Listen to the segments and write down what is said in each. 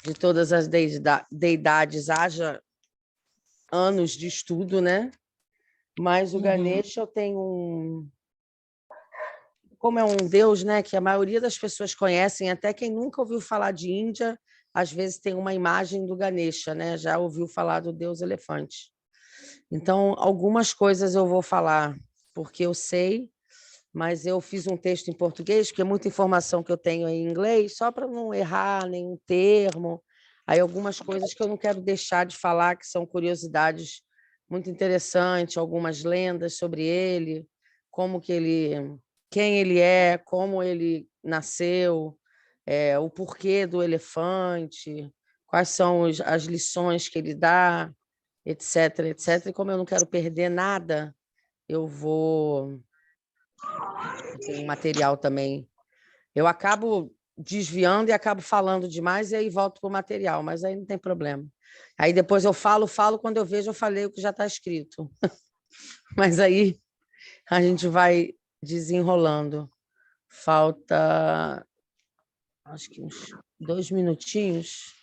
de todas as deidades haja anos de estudo, né? Mas o Ganesha eu tenho como é um deus, né, que a maioria das pessoas conhecem, até quem nunca ouviu falar de Índia, às vezes tem uma imagem do Ganesha, né? Já ouviu falar do deus elefante. Então, algumas coisas eu vou falar porque eu sei, mas eu fiz um texto em português, porque é muita informação que eu tenho em inglês, só para não errar nenhum termo. Aí algumas coisas que eu não quero deixar de falar, que são curiosidades muito interessantes, algumas lendas sobre ele, como que ele, quem ele é, como ele nasceu, o porquê do elefante, quais são as lições que ele dá, etc, etc. E como eu não quero perder nada, eu vou tem um material também. Eu acabo desviando e acabo falando demais e aí volto para o material, mas aí não tem problema. Aí depois eu falo, quando eu vejo, eu falei o que já está escrito. Mas aí a gente vai desenrolando. Falta, acho que uns 2 minutinhos.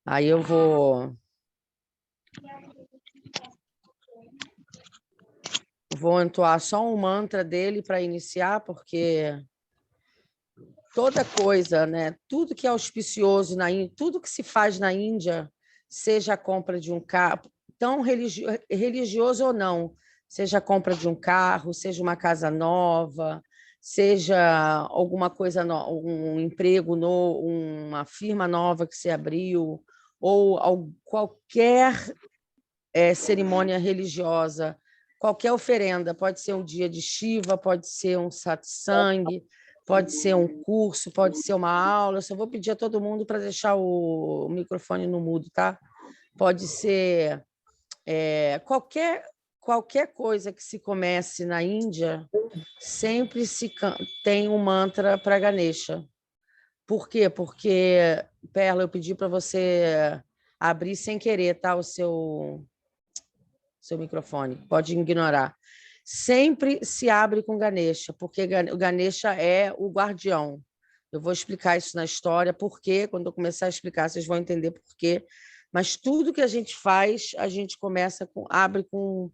Aí eu vou entoar só um mantra dele para iniciar, porque toda coisa, né? Tudo que é auspicioso na Índia, tudo que se faz na Índia, seja a compra de um carro, tão religioso ou não, seja a compra de um carro, seja uma casa nova, seja alguma coisa, um emprego, uma firma nova que se abriu, ou qualquer cerimônia religiosa, qualquer oferenda, pode ser um dia de Shiva, pode ser um satsang, pode ser um curso, pode ser uma aula. Eu só vou pedir a todo mundo para deixar o microfone no mudo, tá? Pode ser qualquer coisa que se comece na Índia, sempre tem um mantra para Ganesha. Por quê? Porque, Perla, eu pedi para você abrir sem querer, tá? O seu microfone, pode ignorar. Sempre se abre com Ganesha, porque o Ganesha é o guardião. Eu vou explicar isso na história, porque quando eu começar a explicar, vocês vão entender por quê. Mas tudo que a gente faz, a gente abre com.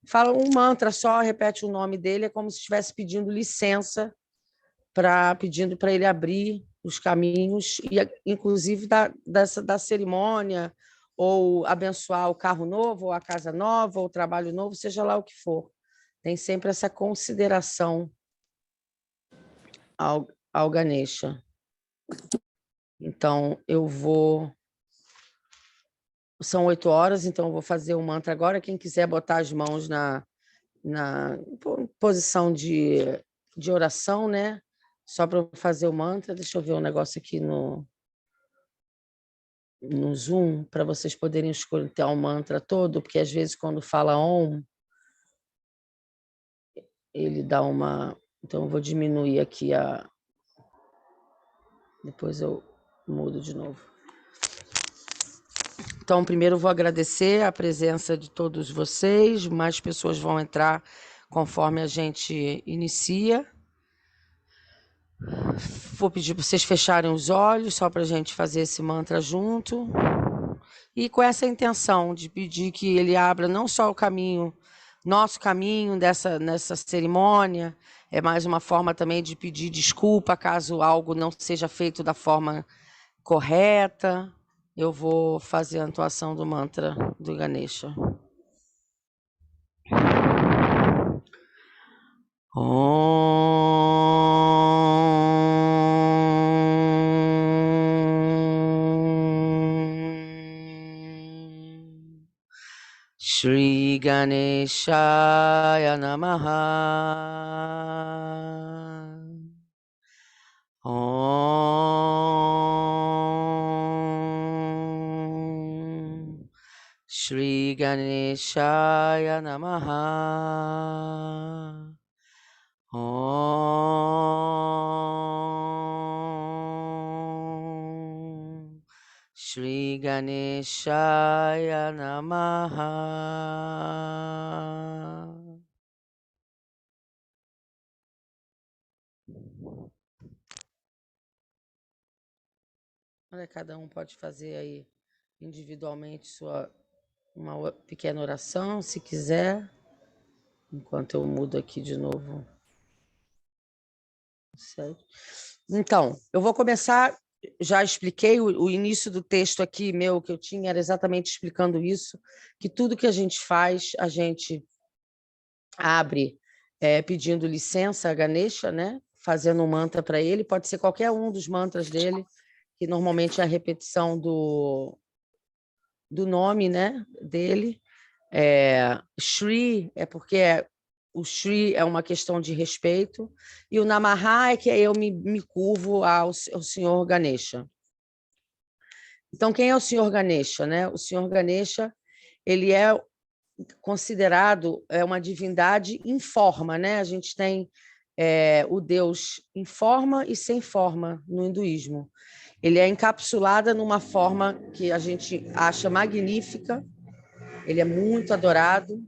Fala um mantra só, repete o nome dele, é como se estivesse pedindo licença, pedindo para ele abrir os caminhos, e inclusive da cerimônia, ou abençoar o carro novo, ou a casa nova, ou o trabalho novo, seja lá o que for. Tem sempre essa consideração ao Ganesha. Então, São 8 horas, então eu vou fazer o mantra agora. Quem quiser botar as mãos na posição de oração, né? Só para fazer o mantra. Deixa eu ver um negócio aqui no Zoom, para vocês poderem escutar o mantra todo, porque às vezes quando fala Om, ele dá uma... Então eu vou diminuir aqui Depois eu mudo de novo. Então, primeiro eu vou agradecer a presença de todos vocês, mais pessoas vão entrar conforme a gente inicia. Vou pedir para vocês fecharem os olhos, só para a gente fazer esse mantra junto. E com essa intenção de pedir que ele abra não só o caminho, nosso caminho nessa cerimônia, é mais uma forma também de pedir desculpa caso algo não seja feito da forma correta. Eu vou fazer a entoação do mantra do Ganesha. Shri Ganeshaya Namaha. Om Shri Ganeshaya Namaha. Om Shri Ganeshaya Namaha. palavra, cada um pode fazer aí individualmente uma pequena oração, se quiser, enquanto eu mudo aqui de novo. Então, eu vou começar, já expliquei o início do texto aqui meu, que eu tinha, era exatamente explicando isso, que tudo que a gente faz, a gente abre pedindo licença a Ganesha, né? Fazendo um mantra para ele, pode ser qualquer um dos mantras dele, que normalmente é a repetição do nome, né, dele. Shri é porque o Shri é uma questão de respeito, e o Namaha é que eu me curvo ao senhor Ganesha. Então, quem é o senhor Ganesha, né? O senhor Ganesha, ele é considerado uma divindade em forma, né? A gente tem o Deus em forma e sem forma no hinduísmo. Ele é encapsulado numa forma que a gente acha magnífica, ele é muito adorado,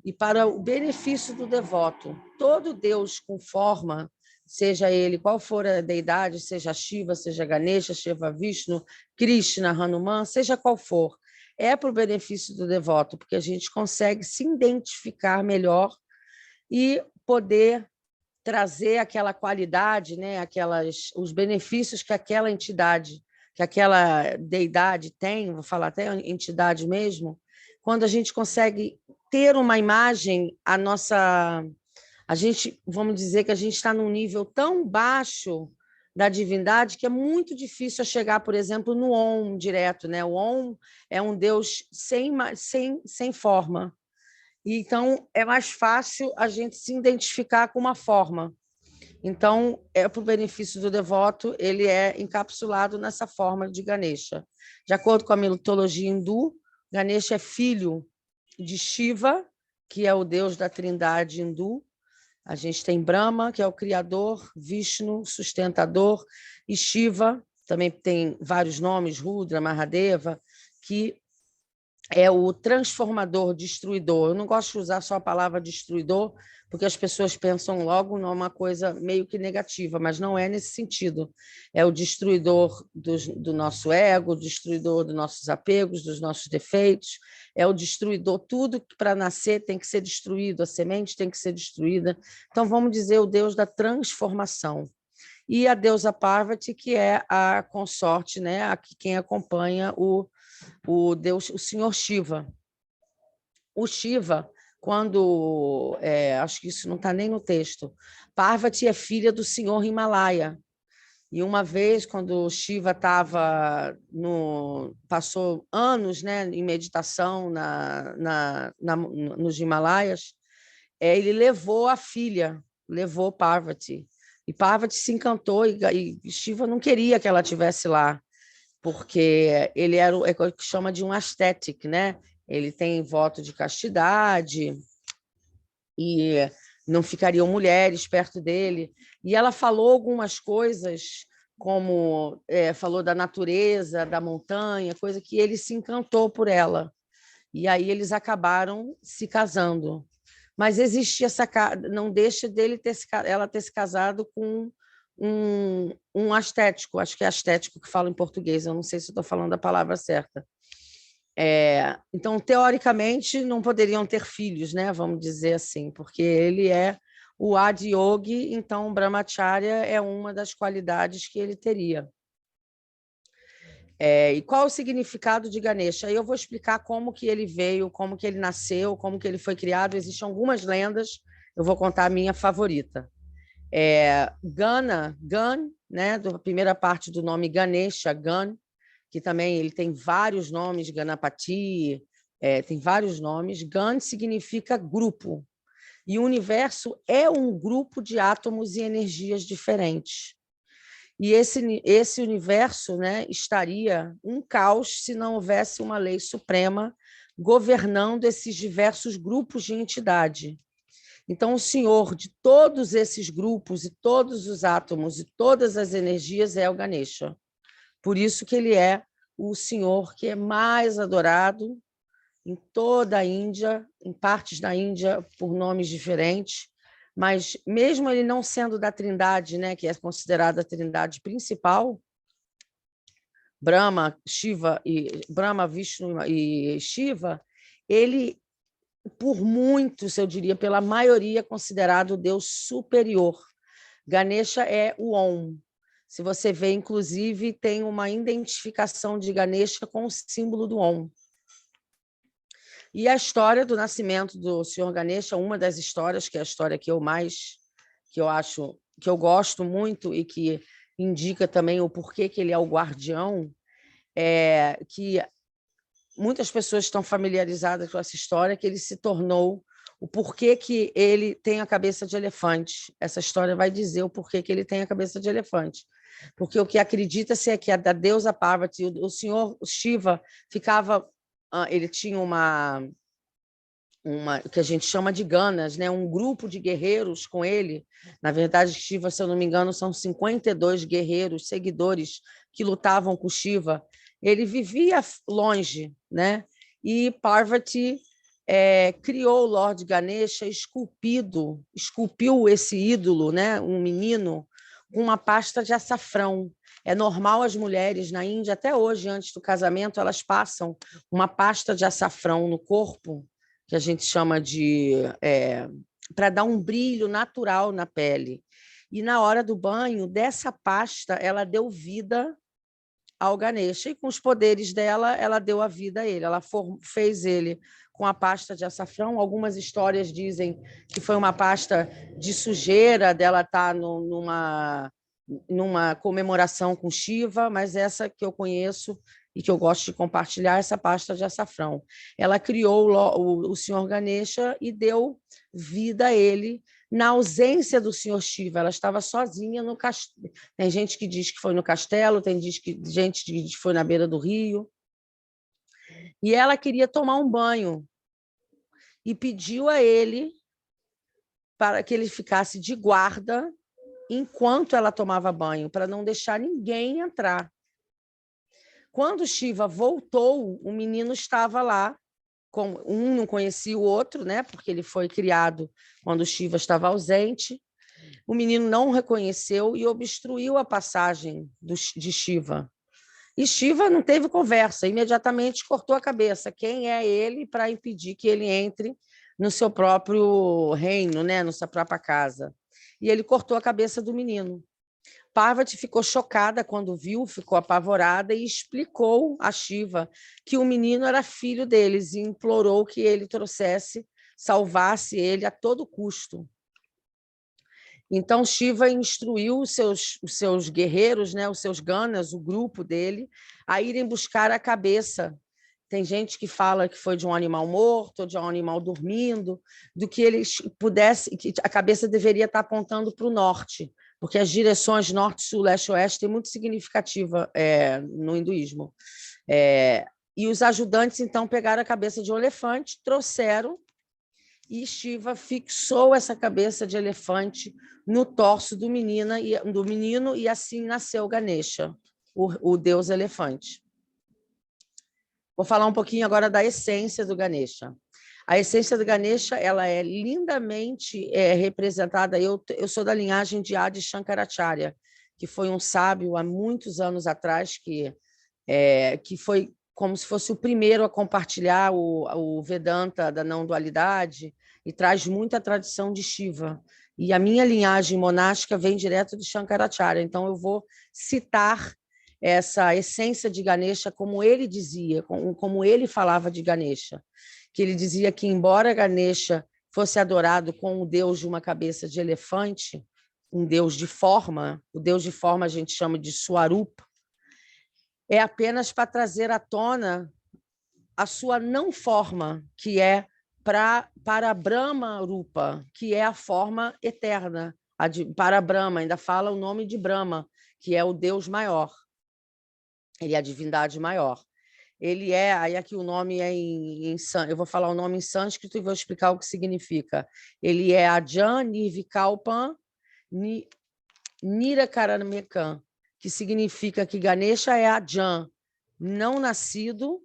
e para o benefício do devoto, todo Deus com forma, seja ele qual for a deidade, seja Shiva, seja Ganesha, Shiva Vishnu, Krishna, Hanuman, seja qual for, é para o benefício do devoto, porque a gente consegue se identificar melhor e poder trazer aquela qualidade, né, os benefícios que aquela entidade, que aquela deidade tem, vou falar até entidade mesmo, quando a gente consegue ter uma imagem, a gente, vamos dizer que a gente está num nível tão baixo da divindade que é muito difícil chegar, por exemplo, no Om direto, né? O Om é um Deus sem forma. Então, é mais fácil a gente se identificar com uma forma. Então, para o benefício do devoto, ele é encapsulado nessa forma de Ganesha. De acordo com a mitologia hindu, Ganesha é filho de Shiva, que é o deus da trindade hindu. A gente tem Brahma, que é o criador, Vishnu, sustentador, e Shiva, também tem vários nomes, Rudra, Mahadeva, que é o transformador, destruidor. Eu não gosto de usar só a palavra destruidor, porque as pessoas pensam logo numa coisa meio que negativa, mas não é nesse sentido. É o destruidor do nosso ego, o destruidor dos nossos apegos, dos nossos defeitos, é o destruidor, tudo que para nascer tem que ser destruído, a semente tem que ser destruída. Então, vamos dizer, o Deus da transformação. E a deusa Parvati, que é a consorte, né, quem acompanha Deus, o senhor Shiva. O Shiva, quando acho que isso não está nem no texto, Parvati é filha do senhor Himalaia. E uma vez, quando Shiva passou anos, né, em meditação nos Himalaias, ele levou a filha, levou Parvati. E Parvati se encantou, e Shiva não queria que ela estivesse lá, porque ele era o que chama de um ascetic, né? Ele tem voto de castidade e não ficariam mulheres perto dele. E ela falou algumas coisas, como falou da natureza, da montanha, coisa que ele se encantou por ela. E aí eles acabaram se casando. Mas existe não deixa ela ter se casado com um ascético, acho que é ascético que fala em português, eu não sei se estou falando a palavra certa. Então, teoricamente, não poderiam ter filhos, né? Vamos dizer assim, porque ele é o Adiyogi, então o Brahmacharya é uma das qualidades que ele teria. E qual o significado de Ganesha? Aí eu vou explicar como que ele veio, como que ele nasceu, como que ele foi criado. Existem algumas lendas, eu vou contar a minha favorita. Gan, né, da primeira parte do nome Ganesha, Gan, que também ele tem vários nomes, Ganapati, tem vários nomes. Gan significa grupo, e o universo é um grupo de átomos e energias diferentes. E esse universo, né, estaria um caos se não houvesse uma lei suprema governando esses diversos grupos de entidade. Então, o senhor de todos esses grupos e todos os átomos e todas as energias é o Ganesha. Por isso que ele é o senhor que é mais adorado em toda a Índia, em partes da Índia por nomes diferentes, mas mesmo ele não sendo da Trindade, né, que é considerada a Trindade principal, Brahma, Shiva e Brahma, Vishnu e Shiva, ele, por muitos, eu diria, pela maioria, é considerado o Deus superior. Ganesha é o Om. Se você vê, inclusive, tem uma identificação de Ganesha com o símbolo do Om. E a história do nascimento do Senhor Ganesha, uma das histórias, que é a história que eu acho, que eu gosto muito e que indica também o porquê que ele é o guardião, é que muitas pessoas estão familiarizadas com essa história, que ele se tornou o porquê que ele tem a cabeça de elefante. Essa história vai dizer o porquê que ele tem a cabeça de elefante. Porque o que acredita-se é que a deusa Parvati, o senhor Shiva, ficava... Ele tinha uma que a gente chama de ganas, né? Um grupo de guerreiros com ele. Na verdade, Shiva, se eu não me engano, são 52 guerreiros, seguidores, que lutavam com Shiva. Ele vivia longe, né? E Parvati criou o Lord Ganesha esculpiu esse ídolo, né? Um menino, com uma pasta de açafrão. É normal as mulheres na Índia, até hoje, antes do casamento, elas passam uma pasta de açafrão no corpo, que a gente chama de... para dar um brilho natural na pele. E na hora do banho, dessa pasta, ela deu vida ao Ganesha, e com os poderes dela, ela deu a vida a ele. Ela fez ele com a pasta de açafrão. Algumas histórias dizem que foi uma pasta de sujeira dela estar numa comemoração com Shiva, mas essa que eu conheço e que eu gosto de compartilhar, essa pasta de açafrão. Ela criou o Senhor Ganesha e deu vida a ele na ausência do Senhor Shiva. Ela estava sozinha no castelo. Tem gente que diz que foi no castelo, tem gente que diz que foi na beira do rio. E ela queria tomar um banho e pediu a ele para que ele ficasse de guarda enquanto ela tomava banho, para não deixar ninguém entrar. Quando Shiva voltou, o menino estava lá, um não conhecia o outro, né? Porque ele foi criado quando Shiva estava ausente. O menino não reconheceu e obstruiu a passagem de Shiva. E Shiva não teve conversa, imediatamente cortou a cabeça. Quem é ele para impedir que ele entre no seu próprio reino, né? Na sua própria casa? E ele cortou a cabeça do menino. Parvati ficou chocada quando viu, ficou apavorada e explicou a Shiva que o menino era filho deles e implorou que ele trouxesse, salvasse ele a todo custo. Então, Shiva instruiu os seus guerreiros, né, os seus ganas, o grupo dele, a irem buscar a cabeça. Tem gente que fala que foi de um animal morto, de um animal dormindo, do que eles pudessem, que a cabeça deveria estar apontando para o norte, porque as direções norte, sul, leste, oeste têm muito significativa no hinduísmo. E os ajudantes, então, pegaram a cabeça de um elefante, trouxeram, e Shiva fixou essa cabeça de elefante no torso do menino, e assim nasceu Ganesha, o deus elefante. Vou falar um pouquinho agora da essência do Ganesha. A essência do Ganesha, ela é lindamente representada. Eu sou da linhagem de Adi Shankaracharya, que foi um sábio há muitos anos atrás, que foi como se fosse o primeiro a compartilhar o Vedanta da não-dualidade, e traz muita tradição de Shiva. E a minha linhagem monástica vem direto de Shankaracharya, então eu vou citar essa essência de Ganesha como ele dizia, como ele falava de Ganesha, que ele dizia que, embora Ganesha fosse adorado com o deus de uma cabeça de elefante, um deus de forma, o deus de forma a gente chama de Swarupa, é apenas para trazer à tona a sua não forma, que é para Brahma Rupa, que é a forma eterna. Para Brahma, ainda fala o nome de Brahma, que é o Deus maior. Ele é a divindade maior. Ele aí aqui o nome é eu vou falar o nome em sânscrito e vou explicar o que significa. Ele é Ajan Nirvikalpan Nirakaramekam, que significa que Ganesha é Ajan, não nascido,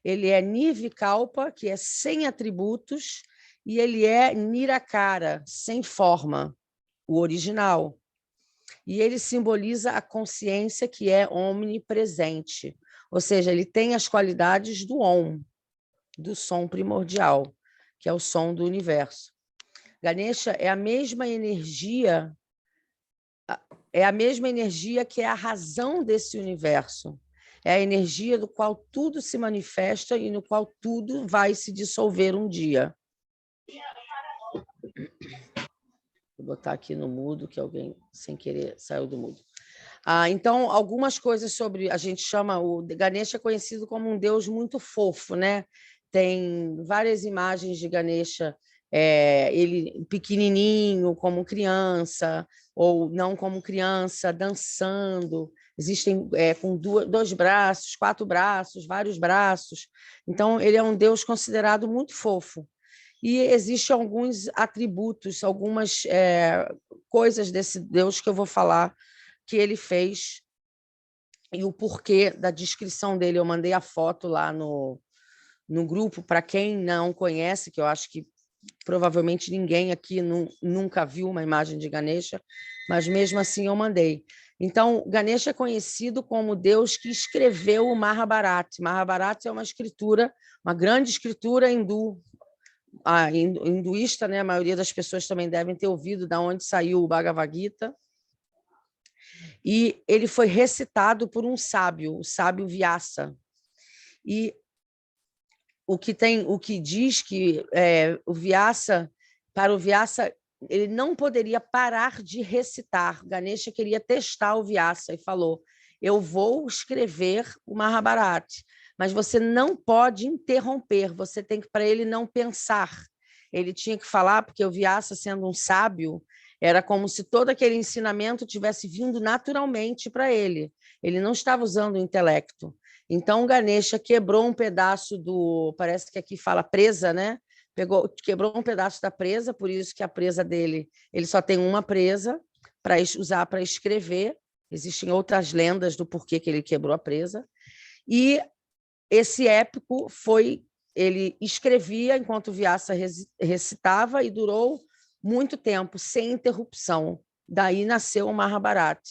ele é Nirvikalpa, que é sem atributos, e ele é Nirakara, sem forma, o original. e ele simboliza a consciência que é omnipresente, ou seja, ele tem as qualidades do Om, do som primordial, que é o som do universo. Ganesha é a mesma energia que é a razão desse universo. É a energia do qual tudo se manifesta e no qual tudo vai se dissolver um dia. Vou botar aqui no mudo, que alguém, sem querer, saiu do mudo. Então, algumas coisas sobre... A gente chama... O Ganesha é conhecido como um deus muito fofo, né? Tem várias imagens de Ganesha, ele pequenininho, como criança, ou não como criança, dançando. Existem com 2 braços, 4 braços, vários braços. Então, ele é um deus considerado muito fofo. E existem alguns atributos, algumas coisas desse Deus que eu vou falar que ele fez e o porquê da descrição dele. Eu mandei a foto lá no grupo, para quem não conhece, que eu acho que provavelmente ninguém aqui nunca viu uma imagem de Ganesha, mas mesmo assim eu mandei. Então, Ganesha é conhecido como Deus que escreveu o Mahabharata. Mahabharata é uma escritura, uma grande escritura hindu, hinduísta, né? A maioria das pessoas também devem ter ouvido de onde saiu o Bhagavad Gita. E ele foi recitado por um sábio, o sábio Vyasa. E o que diz que para o Vyasa, ele não poderia parar de recitar. Ganesha queria testar o Vyasa e falou: eu vou escrever o Mahabharata, mas você não pode interromper, você tem que, para ele não pensar. Ele tinha que falar, porque o Vyasa, sendo um sábio, era como se todo aquele ensinamento tivesse vindo naturalmente para ele. Ele não estava usando o intelecto. Então, Ganesha quebrou um pedaço parece que aqui fala presa, né? Quebrou um pedaço da presa, por isso que a presa dele, ele só tem uma presa para usar para escrever. Existem outras lendas do porquê que ele quebrou a presa. E esse épico ele escrevia enquanto Vyasa recitava e durou muito tempo, sem interrupção. Daí nasceu o Mahabharata.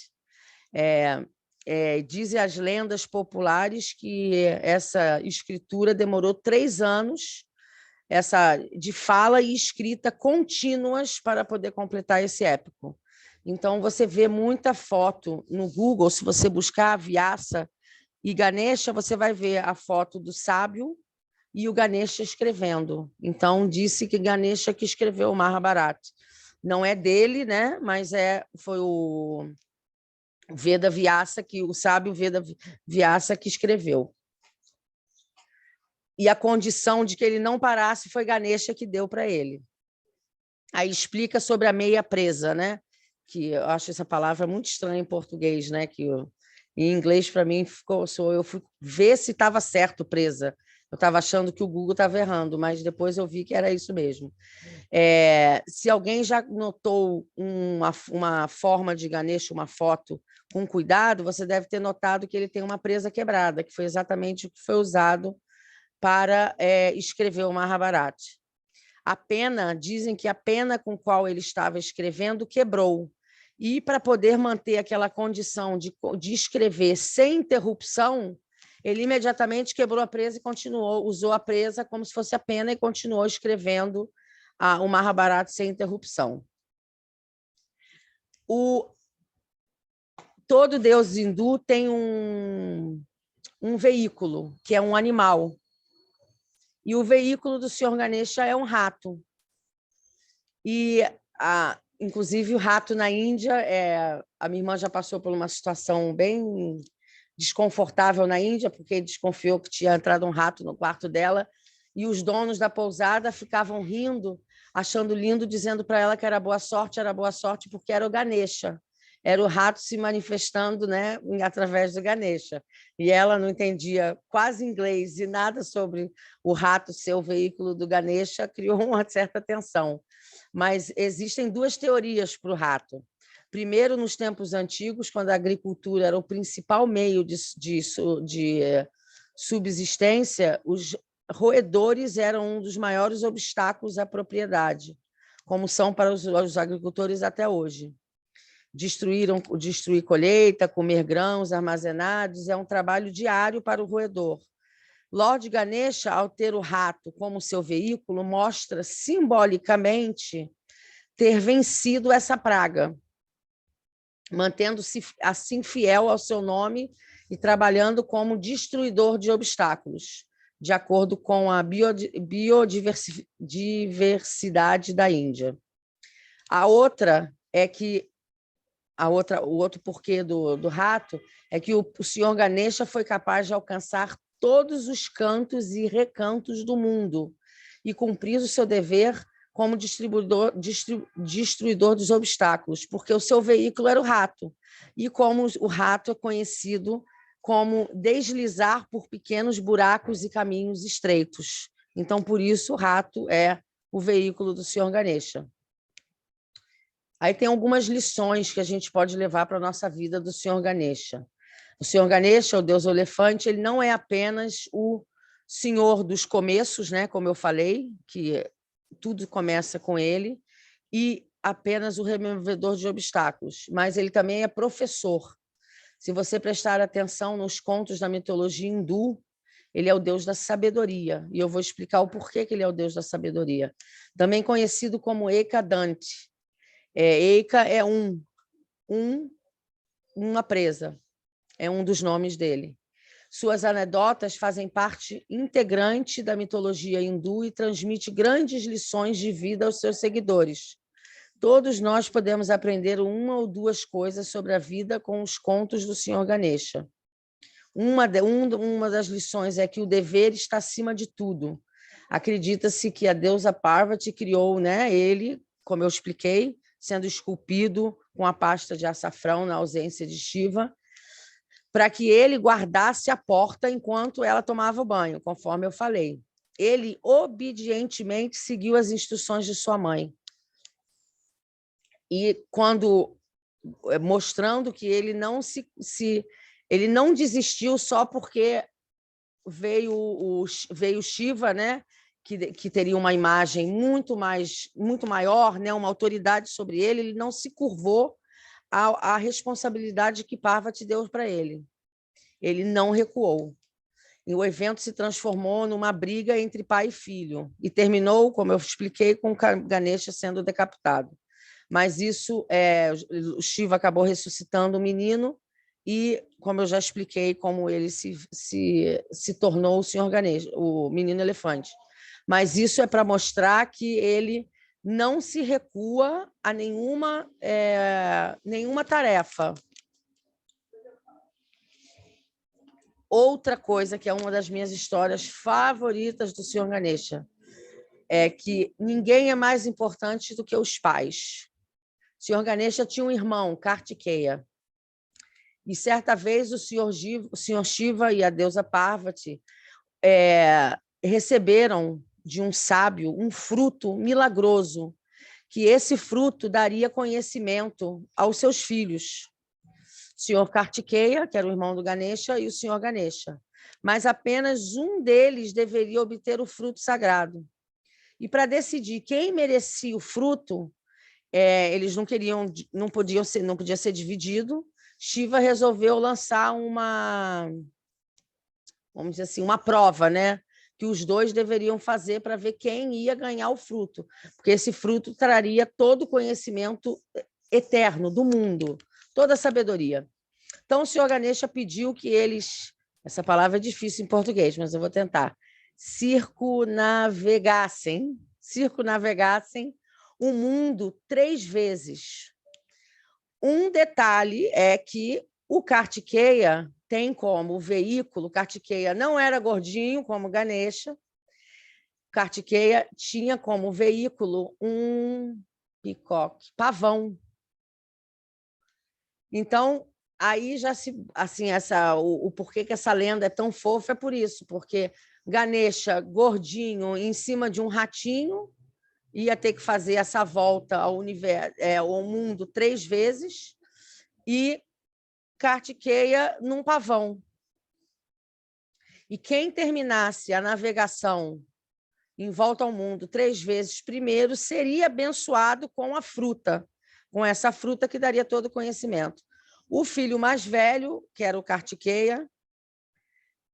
Dizem as lendas populares que essa escritura demorou 3 anos, de fala e escrita contínuas, para poder completar esse épico. Então, você vê muita foto no Google, se você buscar Vyasa e Ganesha, você vai ver a foto do sábio e o Ganesha escrevendo. Então, disse que Ganesha que escreveu o Mahabharata. Não é dele, né? Mas foi o Veda Vyasa, o sábio Veda Vyasa que escreveu. E a condição de que ele não parasse foi Ganesha que deu para ele. Aí explica sobre a meia presa, né? Que eu acho essa palavra muito estranha em português, né? Em inglês, para mim, eu fui ver se estava certo presa. Eu estava achando que o Google estava errando, mas depois eu vi que era isso mesmo. Se alguém já notou uma forma de Ganesha, uma foto com cuidado, você deve ter notado que ele tem uma presa quebrada, que foi exatamente o que foi usado para escrever o Mahabharata. Dizem que a pena com qual ele estava escrevendo quebrou. E para poder manter aquela condição de escrever sem interrupção, ele imediatamente quebrou a presa e usou a presa como se fosse a pena e continuou escrevendo o Mahabharata sem interrupção. Todo deus hindu tem um veículo, que é um animal. E o veículo do Senhor Ganesha é um rato. E, inclusive, o rato na Índia, a minha irmã já passou por uma situação bem desconfortável na Índia, porque desconfiou que tinha entrado um rato no quarto dela, e os donos da pousada ficavam rindo, achando lindo, dizendo para ela que era boa sorte, porque era o Ganesha. Era o rato se manifestando, né, através do Ganesha. E ela não entendia quase inglês e nada sobre o rato ser o veículo do Ganesha, criou uma certa tensão. Mas existem 2 teorias para o rato. Primeiro, nos tempos antigos, quando a agricultura era o principal meio de subsistência, os roedores eram um dos maiores obstáculos à propriedade, como são para os agricultores até hoje. Destruir colheita, comer grãos armazenados, é um trabalho diário para o roedor. Lord Ganesha, ao ter o rato como seu veículo, mostra simbolicamente ter vencido essa praga, mantendo-se assim fiel ao seu nome e trabalhando como destruidor de obstáculos, de acordo com a biodiversidade da Índia. O outro porquê do rato é que o senhor Ganesha foi capaz de alcançar todos os cantos e recantos do mundo e cumprir o seu dever como destruidor dos obstáculos, porque o seu veículo era o rato. E como o rato é conhecido como deslizar por pequenos buracos e caminhos estreitos. Então, por isso, o rato é o veículo do senhor Ganesha. Aí tem algumas lições que a gente pode levar para a nossa vida do senhor Ganesha. O senhor Ganesha, o deus elefante, ele não é apenas o senhor dos começos, né? Como eu falei, que tudo começa com ele, e apenas o removedor de obstáculos, mas ele também é professor. Se você prestar atenção nos contos da mitologia hindu, ele é o deus da sabedoria, e eu vou explicar o porquê que ele é o deus da sabedoria. Também conhecido como Ekadante. Eika é uma presa, é um dos nomes dele. Suas anedotas fazem parte integrante da mitologia hindu e transmite grandes lições de vida aos seus seguidores. Todos nós podemos aprender uma ou duas coisas sobre a vida com os contos do senhor Ganesha. Uma das lições é que o dever está acima de tudo. Acredita-se que a deusa Parvati criou, né, ele, como eu expliquei, sendo esculpido com a pasta de açafrão na ausência de Shiva, para que ele guardasse a porta enquanto ela tomava banho, conforme eu falei. Ele obedientemente seguiu as instruções de sua mãe. E mostrando que ele não ele não desistiu só porque veio o Shiva, né? Que teria uma imagem muito maior, né? Uma autoridade sobre ele. Ele não se curvou à responsabilidade que Parvati deu para ele. Ele não recuou. E o evento se transformou numa briga entre pai e filho e terminou, como eu expliquei, com Ganesha sendo decapitado. Mas o Shiva acabou ressuscitando o menino e, como eu já expliquei, como ele se tornou o senhor Ganesha, o menino elefante. Mas isso é para mostrar que ele não se recua a nenhuma tarefa. Outra coisa que é uma das minhas histórias favoritas do senhor Ganesha é que ninguém é mais importante do que os pais. O senhor Ganesha tinha um irmão, Kartikeya, e certa vez o senhor Shiva e a deusa Parvati receberam de um sábio um fruto milagroso, que esse fruto daria conhecimento aos seus filhos. O senhor Kartikeya, que era o irmão do Ganesha, e o senhor Ganesha. Mas apenas um deles deveria obter o fruto sagrado. E para decidir quem merecia o fruto, eles não podia ser dividido. Shiva resolveu lançar vamos dizer assim, uma prova, né? Que os dois deveriam fazer para ver quem ia ganhar o fruto, porque esse fruto traria todo o conhecimento eterno do mundo, toda a sabedoria. Então, o senhor Ganesha pediu que eles, essa palavra é difícil em português, mas eu vou tentar, circunavegassem o mundo 3 vezes. Um detalhe é que o Kartikeya tem como veículo, Kartikeya não era gordinho como Ganesha, Kartikeya tinha como veículo um pavão. Então, aí já o porquê que essa lenda é tão fofa é por isso, porque Ganesha, gordinho, em cima de um ratinho, ia ter que fazer essa volta ao mundo 3 vezes, e Kartikeya num pavão. E quem terminasse a navegação em volta ao mundo 3 vezes primeiro seria abençoado com a fruta, com essa fruta que daria todo o conhecimento. O filho mais velho, que era o Kartikeya,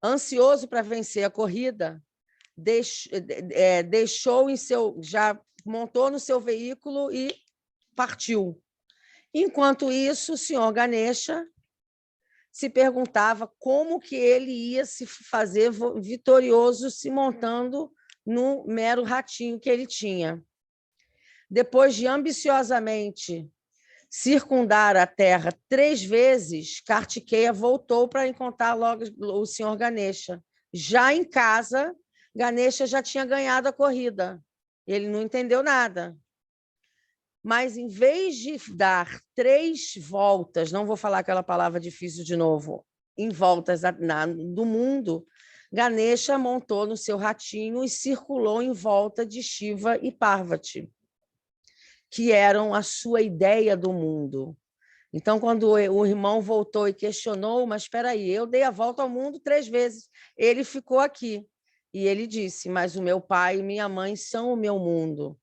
ansioso para vencer a corrida, já montou no seu veículo e partiu. Enquanto isso, o senhor Ganesha se perguntava como que ele ia se fazer vitorioso se montando no mero ratinho que ele tinha. Depois de ambiciosamente circundar a Terra 3 vezes, Kartikeya voltou para encontrar logo o senhor Ganesha. Já em casa, Ganesha já tinha ganhado a corrida. Ele não entendeu nada. Mas, em vez de dar 3 voltas, não vou falar aquela palavra difícil de novo, em voltas do mundo, Ganesha montou no seu ratinho e circulou em volta de Shiva e Parvati, que eram a sua ideia do mundo. Então, quando o irmão voltou e questionou, mas espera aí, eu dei a volta ao mundo 3 vezes, ele ficou aqui. E ele disse, mas o meu pai e minha mãe são o meu mundo.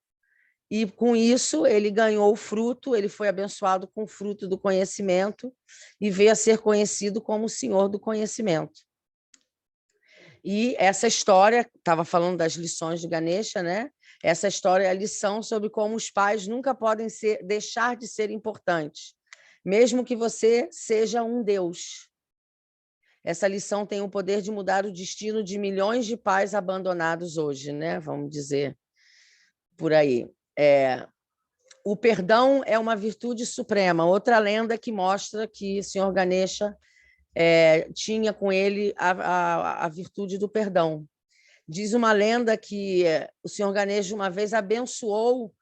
E, com isso, ele ganhou o fruto, ele foi abençoado com o fruto do conhecimento e veio a ser conhecido como o Senhor do Conhecimento. E essa história, estava falando das lições de Ganesha, né? Essa história é a lição sobre como os pais nunca podem deixar de ser importantes, mesmo que você seja um Deus. Essa lição tem o poder de mudar o destino de milhões de pais abandonados hoje, né? Vamos dizer por aí. O perdão é uma virtude suprema. Outra lenda que mostra que o senhor Ganesha tinha com ele a virtude do perdão. Diz uma lenda que o senhor Ganesha uma vez abençoou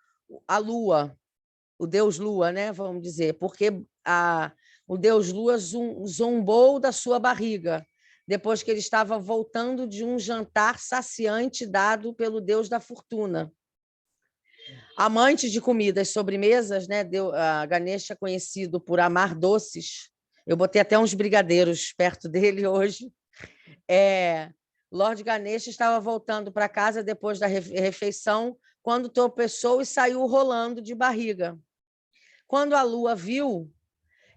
a lua, o deus lua, né? Vamos dizer, porque o deus lua zombou da sua barriga, depois que ele estava voltando de um jantar saciante dado pelo deus da fortuna. Amante de comidas, sobremesas, né? A Ganesha é conhecido por amar doces. Eu botei até uns brigadeiros perto dele hoje. Lord Ganesha estava voltando para casa depois da refeição, quando tropeçou e saiu rolando de barriga. Quando a lua viu,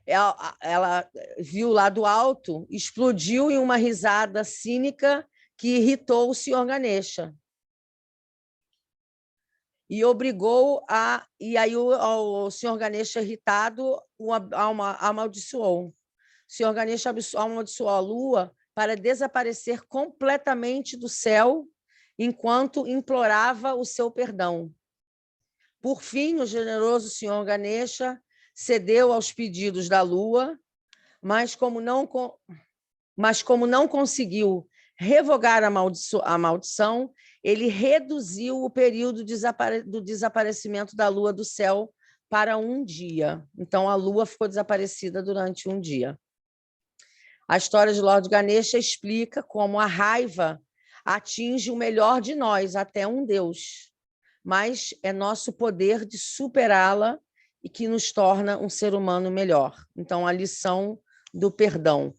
ela viu lá do alto, explodiu em uma risada cínica que irritou o senhor Ganesha. E obrigou a... E aí o senhor Ganesha, irritado, o amaldiçoou. O senhor Ganesha amaldiçoou a lua para desaparecer completamente do céu enquanto implorava o seu perdão. Por fim, o generoso senhor Ganesha cedeu aos pedidos da lua, mas como não conseguiu revogar a maldição, ele reduziu o período do desaparecimento da lua do céu para 1 dia. Então, a lua ficou desaparecida durante 1 dia. A história de Lord Ganesha explica como a raiva atinge o melhor de nós, até um Deus, mas é nosso poder de superá-la e que nos torna um ser humano melhor. Então, a lição do perdão.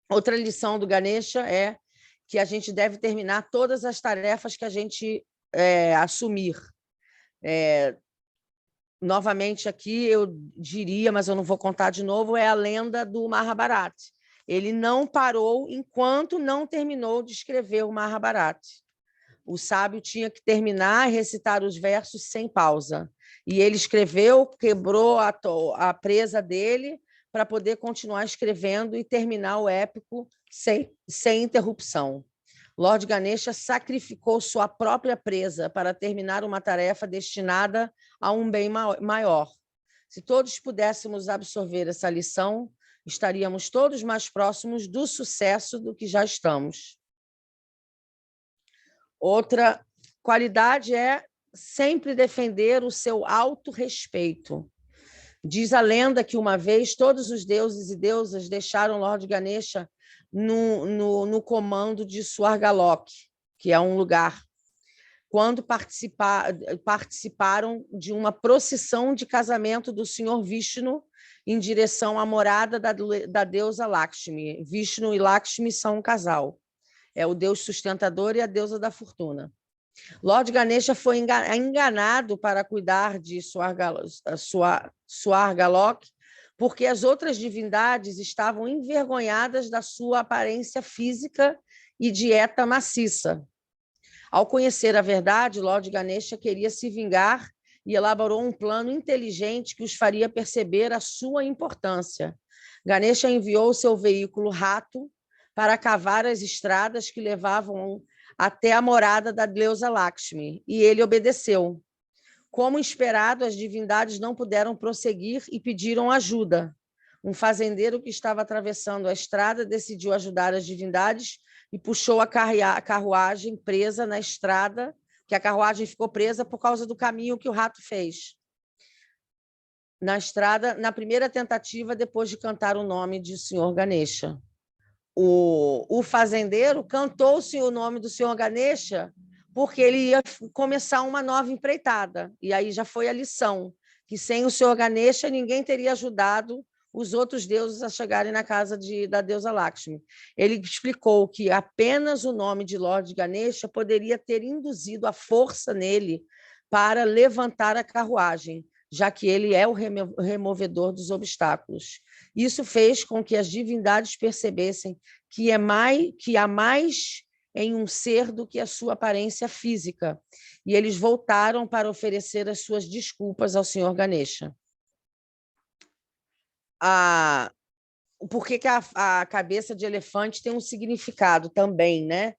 Outra lição do Ganesha é que a gente deve terminar todas as tarefas que a gente assumir. Novamente aqui, eu diria, mas eu não vou contar de novo, é a lenda do Mahabharata. Ele não parou enquanto não terminou de escrever o Mahabharata. O sábio tinha que terminar e recitar os versos sem pausa. E ele escreveu, quebrou a presa dele para poder continuar escrevendo e terminar o épico sem interrupção. Lord Ganesha sacrificou sua própria presa para terminar uma tarefa destinada a um bem maior. Se todos pudéssemos absorver essa lição, estaríamos todos mais próximos do sucesso do que já estamos. Outra qualidade é sempre defender o seu autorrespeito. Diz a lenda que uma vez todos os deuses e deusas deixaram Lord Ganesha no comando de Swargalok, que é um lugar, quando participaram de uma procissão de casamento do Senhor Vishnu em direção à morada da deusa Lakshmi. Vishnu e Lakshmi são um casal. É o deus sustentador e a deusa da fortuna. Lord Ganesha foi enganado para cuidar de Swargalok, porque as outras divindades estavam envergonhadas da sua aparência física e dieta maciça. Ao conhecer a verdade, Lord Ganesha queria se vingar e elaborou um plano inteligente que os faria perceber a sua importância. Ganesha enviou seu veículo rato para cavar as estradas que levavam até a morada da deusa Lakshmi, e ele obedeceu. Como esperado, as divindades não puderam prosseguir e pediram ajuda. Um fazendeiro que estava atravessando a estrada decidiu ajudar as divindades e puxou a carruagem presa na estrada, que a carruagem ficou presa por causa do caminho que o rato fez na estrada, na primeira tentativa, depois de cantar o nome de Senhor Ganesha. O fazendeiro cantou o nome do Senhor Ganesha porque ele ia começar uma nova empreitada. E aí já foi a lição, que sem o Senhor Ganesha ninguém teria ajudado os outros deuses a chegarem na casa da deusa Lakshmi. Ele explicou que apenas o nome de Lord Ganesha poderia ter induzido a força nele para levantar a carruagem, já que ele é o removedor dos obstáculos. Isso fez com que as divindades percebessem que há mais em um ser do que a sua aparência física, e eles voltaram para oferecer as suas desculpas ao Senhor Ganesha. Por que a cabeça de elefante tem um significado também, né?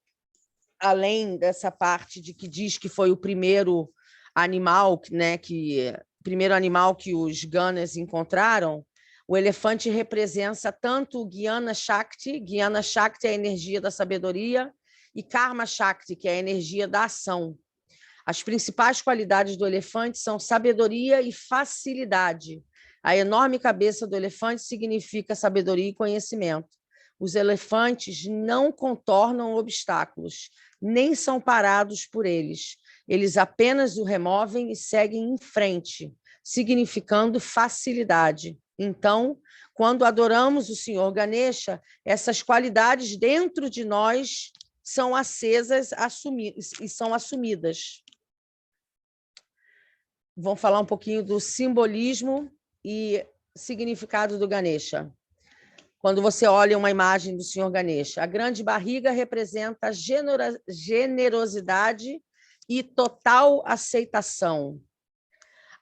Além dessa parte de que diz que foi o primeiro animal, né, primeiro animal que os Ganas encontraram, o elefante representa tanto o Gyana Shakti é a energia da sabedoria, e Karma Shakti, que é a energia da ação. As principais qualidades do elefante são sabedoria e facilidade. A enorme cabeça do elefante significa sabedoria e conhecimento. Os elefantes não contornam obstáculos, nem são parados por eles. Eles apenas o removem e seguem em frente, significando facilidade. Então, quando adoramos o Senhor Ganesha, essas qualidades dentro de nós são acesas e são assumidas. Vamos falar um pouquinho do simbolismo e significado do Ganesha. Quando você olha uma imagem do Senhor Ganesha, a grande barriga representa generosidade e total aceitação.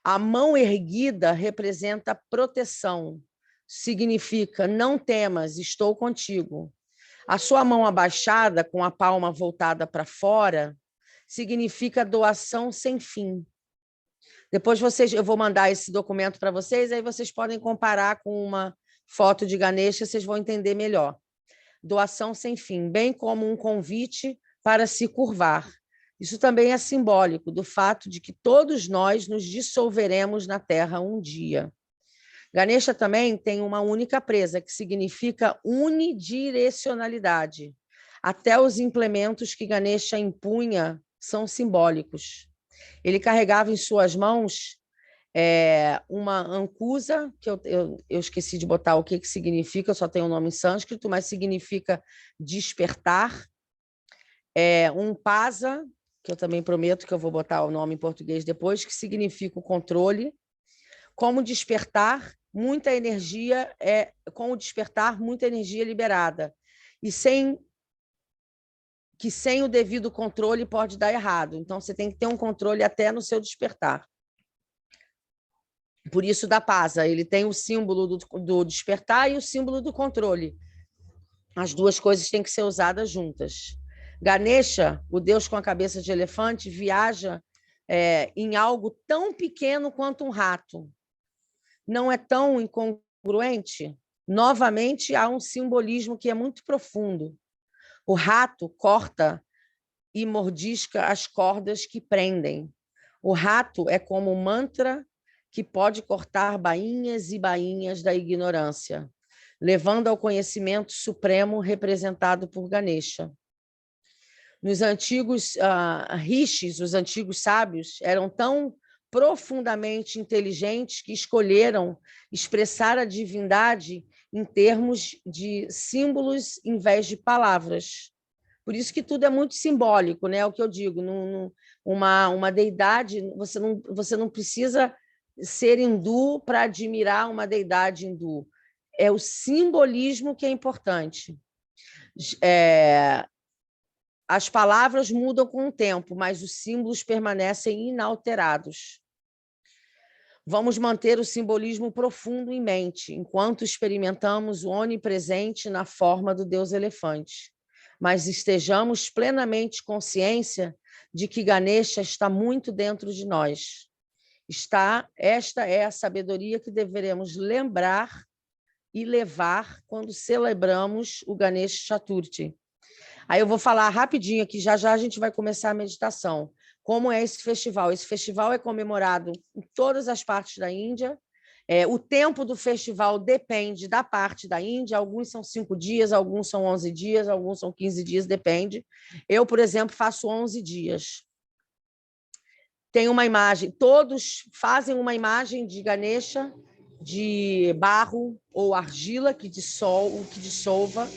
A mão erguida representa proteção. Significa, não temas, estou contigo. A sua mão abaixada, com a palma voltada para fora, significa doação sem fim. Depois eu vou mandar esse documento para vocês, aí vocês podem comparar com uma foto de Ganesha, vocês vão entender melhor. Doação sem fim, bem como um convite para se curvar. Isso também é simbólico do fato de que todos nós nos dissolveremos na Terra um dia. Ganesha também tem uma única presa, que significa unidirecionalidade. Até os implementos que Ganesha empunha são simbólicos. Ele carregava em suas mãos uma ancusa, que eu esqueci de botar o que significa, eu só tenho o nome em sânscrito, mas significa despertar. Um pasa, que eu também prometo que eu vou botar o nome em português depois, que significa o controle. Como despertar, muita energia com o despertar, muita energia liberada. E sem o devido controle pode dar errado. Então, você tem que ter um controle até no seu despertar. Por isso, da pasa, ele tem o símbolo do despertar e o símbolo do controle. As duas coisas têm que ser usadas juntas. Ganesha, o deus com a cabeça de elefante, viaja em algo tão pequeno quanto um rato. Não é tão incongruente? Novamente, há um simbolismo que é muito profundo. O rato corta e mordisca as cordas que prendem. O rato é como um mantra que pode cortar bainhas e bainhas da ignorância, levando ao conhecimento supremo representado por Ganesha. Nos antigos rishis, os antigos sábios, eram tão profundamente inteligentes que escolheram expressar a divindade em termos de símbolos em vez de palavras. Por isso que tudo é muito simbólico, né? É o que eu digo, uma deidade, você não precisa ser hindu para admirar uma deidade hindu. É o simbolismo que é importante. As palavras mudam com o tempo, mas os símbolos permanecem inalterados. Vamos manter o simbolismo profundo em mente, enquanto experimentamos o onipresente na forma do Deus elefante. Mas estejamos plenamente consciência de que Ganesha está muito dentro de nós. Esta é a sabedoria que deveremos lembrar e levar quando celebramos o Ganesh Chaturthi. Aí eu vou falar rapidinho aqui, já já a gente vai começar a meditação. Como é esse festival? Esse festival é comemorado em todas as partes da Índia. O tempo do festival depende da parte da Índia. Alguns são 5 dias, alguns são 11 dias, alguns são 15 dias, depende. Eu, por exemplo, faço 11 dias. Tem uma imagem, todos fazem uma imagem de Ganesha, de barro ou argila que dissolva.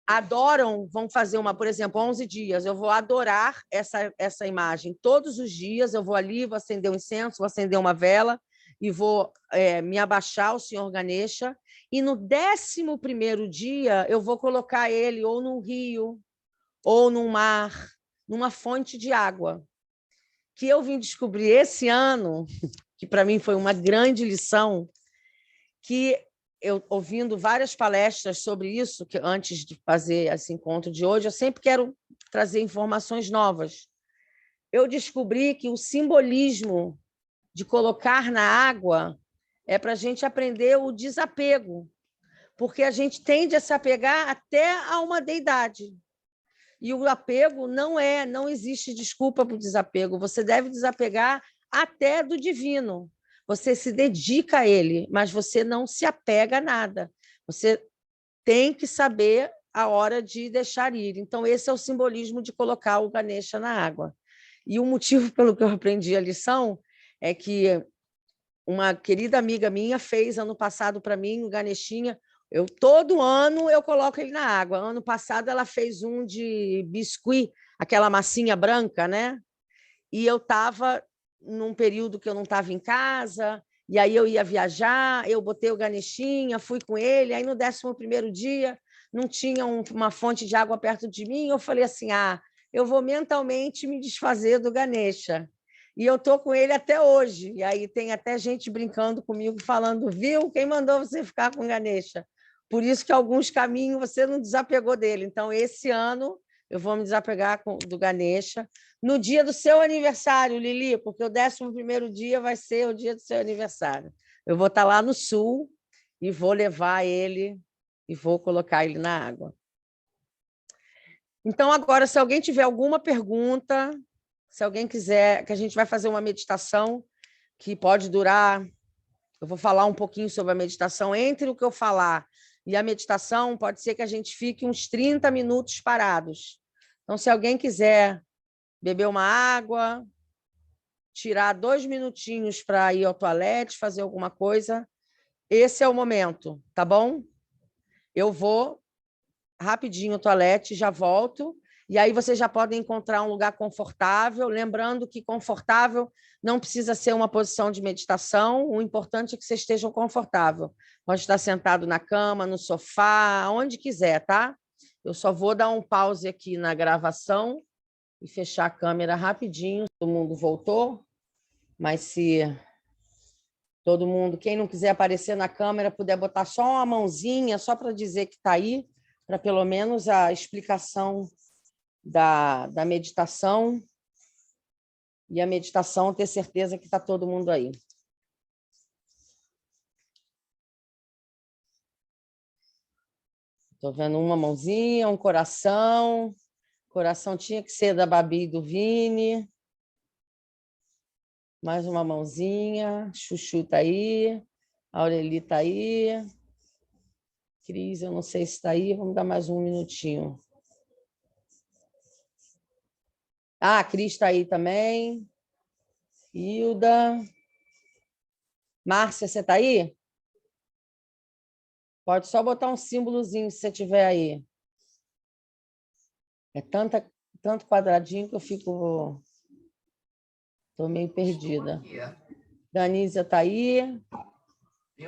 Adoram, vão fazer por exemplo, 11 dias. Eu vou adorar essa imagem todos os dias. Eu vou ali, vou acender um incenso, vou acender uma vela e vou me abaixar ao Senhor Ganesha. E no 11º dia, eu vou colocar ele ou num rio, ou num mar, numa fonte de água. Que eu vim descobrir esse ano, que para mim foi uma grande lição, que eu ouvindo várias palestras sobre isso, que antes de fazer esse encontro de hoje, eu sempre quero trazer informações novas. Eu descobri que o simbolismo de colocar na água é para a gente aprender o desapego, porque a gente tende a se apegar até a uma deidade. E o apego não existe desculpa para o desapego. Você deve desapegar até do divino. Você se dedica a ele, mas você não se apega a nada. Você tem que saber a hora de deixar ir. Então, esse é o simbolismo de colocar o Ganesha na água. E o motivo pelo que eu aprendi a lição é que uma querida amiga minha fez ano passado para mim o Ganeshinha. Todo ano eu coloco ele na água. Ano passado ela fez um de biscuit, aquela massinha branca, né? E eu estava num período que eu não estava em casa, e aí eu ia viajar, eu botei o Ganeshinha, fui com ele, aí no 11º dia não tinha uma fonte de água perto de mim, eu falei assim, eu vou mentalmente me desfazer do Ganesha. E eu estou com ele até hoje. E aí tem até gente brincando comigo, falando, viu, quem mandou você ficar com o Ganesha? Por isso que alguns caminhos você não desapegou dele. Então, esse ano, eu vou me desapegar do Ganesha. No dia do seu aniversário, Lili, porque o 11º dia vai ser o dia do seu aniversário. Eu vou estar lá no sul e vou levar ele e vou colocar ele na água. Então, agora, se alguém tiver alguma pergunta, se alguém quiser, que a gente vai fazer uma meditação que pode durar, eu vou falar um pouquinho sobre a meditação. Entre o que eu falar e a meditação, pode ser que a gente fique uns 30 minutos parados. Então, se alguém quiser beber uma água, tirar 2 minutinhos para ir ao toalete, fazer alguma coisa, esse é o momento, tá bom? Eu vou rapidinho ao toalete, já volto, e aí vocês já podem encontrar um lugar confortável, lembrando que confortável não precisa ser uma posição de meditação, o importante é que vocês estejam confortável. Pode estar sentado na cama, no sofá, onde quiser, tá? Eu só vou dar um pause aqui na gravação e fechar a câmera rapidinho. Todo mundo voltou, mas se todo mundo, quem não quiser aparecer na câmera, puder botar só uma mãozinha, só para dizer que está aí, para pelo menos a explicação da meditação e a meditação ter certeza que está todo mundo aí. Estou vendo uma mãozinha, um coração. O coração tinha que ser da Babi e do Vini. Mais uma mãozinha. Chuchu está aí. A Aureli está aí. Cris, eu não sei se está aí. Vamos dar mais um minutinho. A Cris está aí também. Hilda. Márcia, você está aí? Pode só botar um símbolozinho se você estiver aí. É tanto quadradinho que eu fico... Estou meio perdida. Danísia está aí.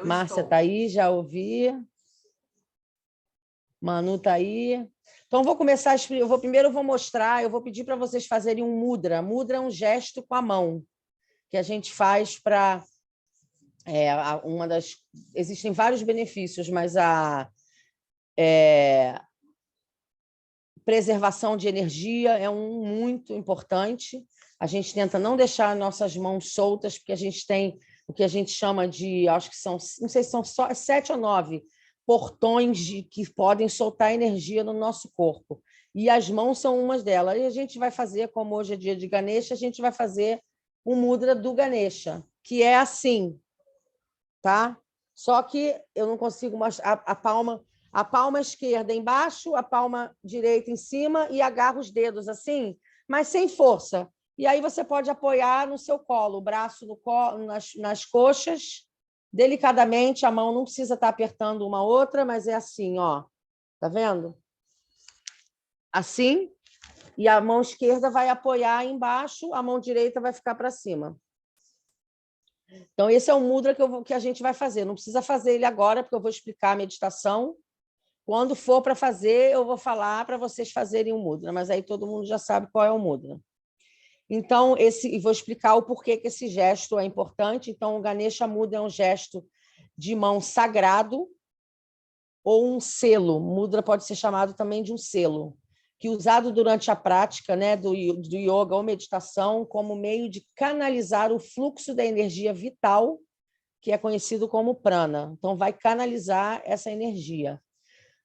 Márcia está aí, já ouvi. Manu está aí. Então, vou começar a explicar. Primeiro eu vou mostrar, eu vou pedir para vocês fazerem um mudra. Mudra é um gesto com a mão que a gente faz para... Existem vários benefícios, mas a preservação de energia é um muito importante. A gente tenta não deixar nossas mãos soltas, porque a gente tem o que a gente chama de, acho que são, não sei se são só 7 ou 9 portões que podem soltar energia no nosso corpo. E as mãos são umas delas. E a gente vai fazer, como hoje é dia de Ganesha, a gente vai fazer o mudra do Ganesha, que é assim, tá? Só que eu não consigo mostrar a palma esquerda embaixo, a palma direita em cima e agarro os dedos assim, mas sem força. E aí você pode apoiar no seu colo, o braço no colo, nas coxas, delicadamente, a mão não precisa estar apertando uma outra, mas é assim, ó. Tá vendo? Assim, e a mão esquerda vai apoiar embaixo, a mão direita vai ficar para cima. Então, esse é o mudra que a gente vai fazer. Não precisa fazer ele agora, porque eu vou explicar a meditação. Quando for para fazer, eu vou falar para vocês fazerem o mudra, mas aí todo mundo já sabe qual é o mudra. Então, e vou explicar o porquê que esse gesto é importante. Então, o Ganesha Mudra é um gesto de mão sagrado ou um selo. Mudra pode ser chamado também de um selo, que é usado durante a prática, né, do yoga ou meditação como meio de canalizar o fluxo da energia vital, que é conhecido como prana. Então, vai canalizar essa energia.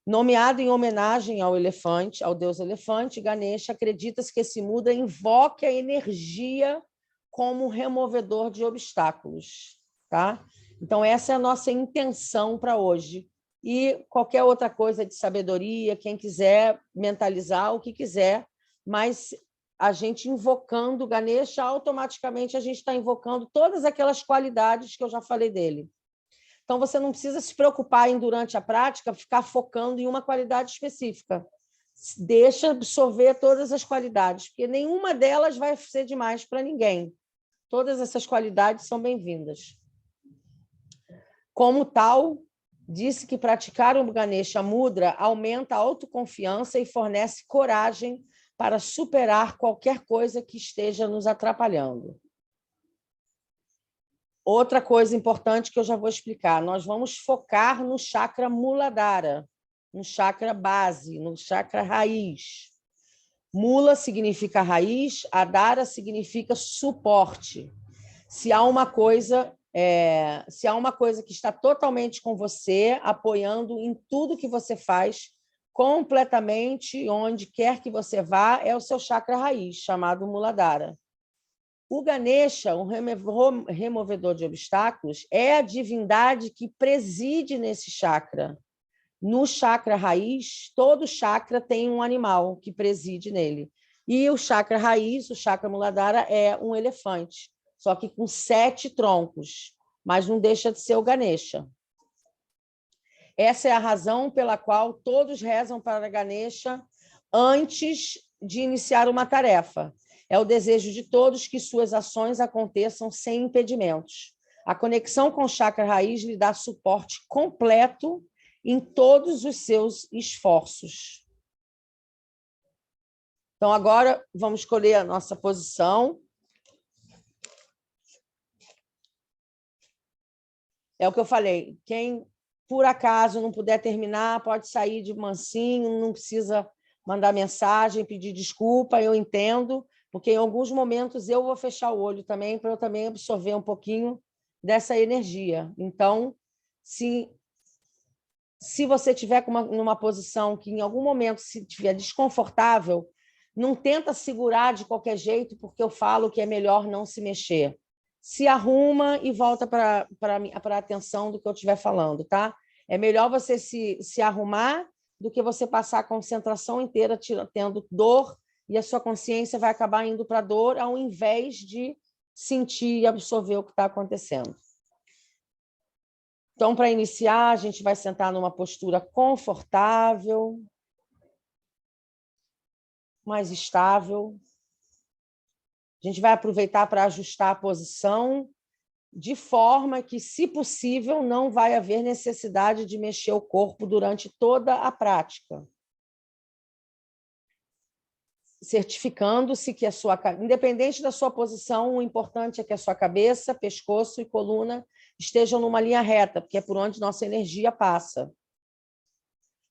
Nomeado em homenagem ao elefante, ao deus elefante, Ganesha, acredita-se que esse mudra invoca a energia como removedor de obstáculos. Tá? Então, essa é a nossa intenção para hoje. E qualquer outra coisa de sabedoria, quem quiser mentalizar o que quiser, mas a gente invocando Ganesha, automaticamente a gente está invocando todas aquelas qualidades que eu já falei dele. Então, você não precisa se preocupar em, durante a prática, ficar focando em uma qualidade específica. Deixa absorver todas as qualidades, porque nenhuma delas vai ser demais para ninguém. Todas essas qualidades são bem-vindas. Como tal, disse que praticar o Ganesha Mudra aumenta a autoconfiança e fornece coragem para superar qualquer coisa que esteja nos atrapalhando. Outra coisa importante que eu já vou explicar, nós vamos focar no chakra Muladhara, no chakra base, no chakra raiz. Mula significa raiz, Adhara significa suporte. Se há uma coisa que está totalmente com você, apoiando em tudo que você faz, completamente, onde quer que você vá, é o seu chakra raiz, chamado Muladhara. O Ganesha, um removedor de obstáculos, é a divindade que preside nesse chakra. No chakra raiz, todo chakra tem um animal que preside nele. E o chakra raiz, o chakra Muladhara, é um elefante, só que com 7 troncos, mas não deixa de ser o Ganesha. Essa é a razão pela qual todos rezam para Ganesha antes de iniciar uma tarefa. É o desejo de todos que suas ações aconteçam sem impedimentos. A conexão com o chakra raiz lhe dá suporte completo em todos os seus esforços. Então, agora vamos escolher a nossa posição. É o que eu falei, quem por acaso não puder terminar, pode sair de mansinho, não precisa mandar mensagem, pedir desculpa, eu entendo, porque em alguns momentos eu vou fechar o olho também, para eu também absorver um pouquinho dessa energia. Então, se você estiver numa posição que em algum momento se estiver desconfortável, não tenta segurar de qualquer jeito, porque eu falo que é melhor não se mexer. Se arruma e volta para a atenção do que eu estiver falando, tá? É melhor você se arrumar do que você passar a concentração inteira tendo dor e a sua consciência vai acabar indo para a dor ao invés de sentir e absorver o que está acontecendo. Então, para iniciar, a gente vai sentar numa postura confortável. mais estável. A gente vai aproveitar para ajustar a posição de forma que, se possível, não vai haver necessidade de mexer o corpo durante toda a prática. Certificando-se que a sua, independente da sua posição, o importante é que a sua cabeça, pescoço e coluna estejam numa linha reta, porque é por onde nossa energia passa.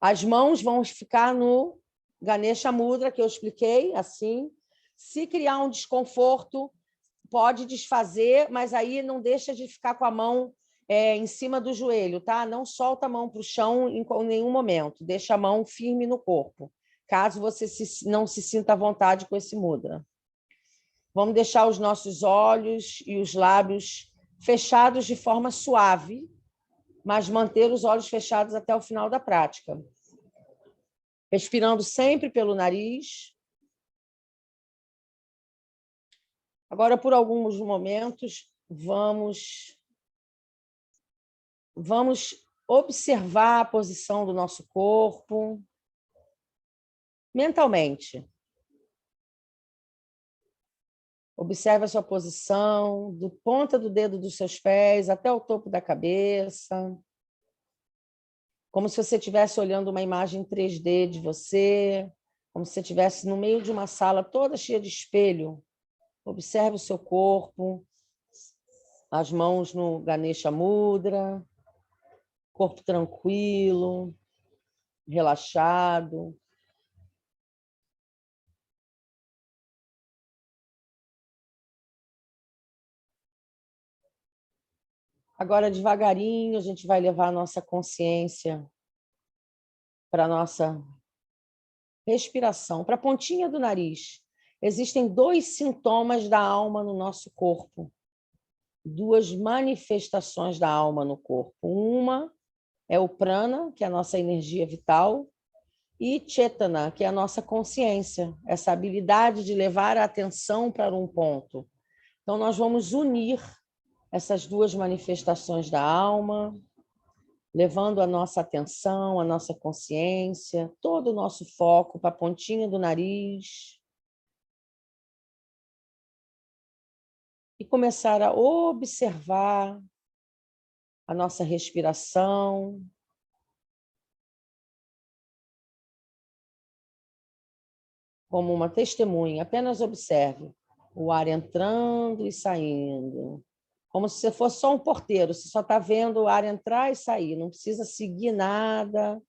As mãos vão ficar no Ganesha Mudra, que eu expliquei, assim. Se criar um desconforto, pode desfazer, mas aí não deixa de ficar com a mão em cima do joelho, tá? Não solta a mão para o chão em nenhum momento, deixa a mão firme no corpo, caso você não se sinta à vontade com esse mudra. Vamos deixar os nossos olhos e os lábios fechados de forma suave, mas manter os olhos fechados até o final da prática. Respirando sempre pelo nariz. Agora, por alguns momentos, vamos observar a posição do nosso corpo mentalmente. Observe a sua posição, do ponta do dedo dos seus pés até o topo da cabeça. Como se você estivesse olhando uma imagem 3D de você, como se você estivesse no meio de uma sala toda cheia de espelho. Observe o seu corpo, as mãos no Ganesha Mudra, corpo tranquilo, relaxado. Agora, devagarinho, a gente vai levar a nossa consciência para a nossa respiração, para a pontinha do nariz. Existem 2 sintomas da alma no nosso corpo, 2 manifestações da alma no corpo. Uma é o prana, que é a nossa energia vital, e chetana, que é a nossa consciência, essa habilidade de levar a atenção para um ponto. Então, nós vamos unir essas 2 manifestações da alma, levando a nossa atenção, a nossa consciência, todo o nosso foco para a pontinha do nariz. E começar a observar a nossa respiração. Como uma testemunha, apenas observe o ar entrando e saindo. Como se você fosse só um porteiro, você só está vendo o ar entrar e sair, não precisa seguir nada,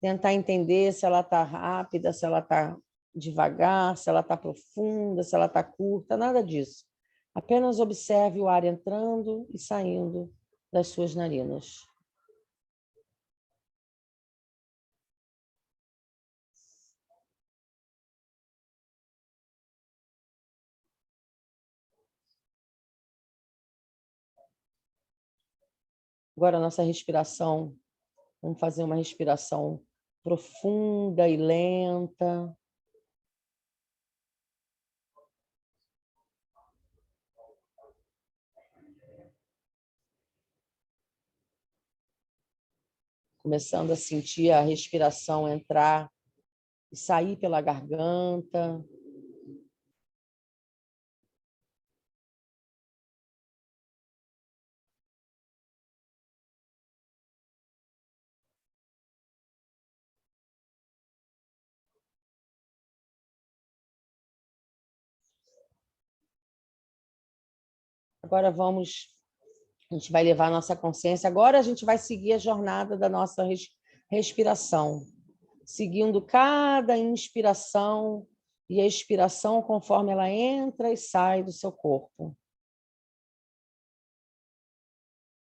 tentar entender se ela está rápida, se ela está devagar, se ela está profunda, se ela está curta, nada disso. Apenas observe o ar entrando e saindo das suas narinas. Agora, a nossa respiração, vamos fazer uma respiração profunda e lenta. Começando a sentir a respiração entrar e sair pela garganta. Agora a gente vai levar a nossa consciência, agora a gente vai seguir a jornada da nossa respiração, seguindo cada inspiração e expiração conforme ela entra e sai do seu corpo.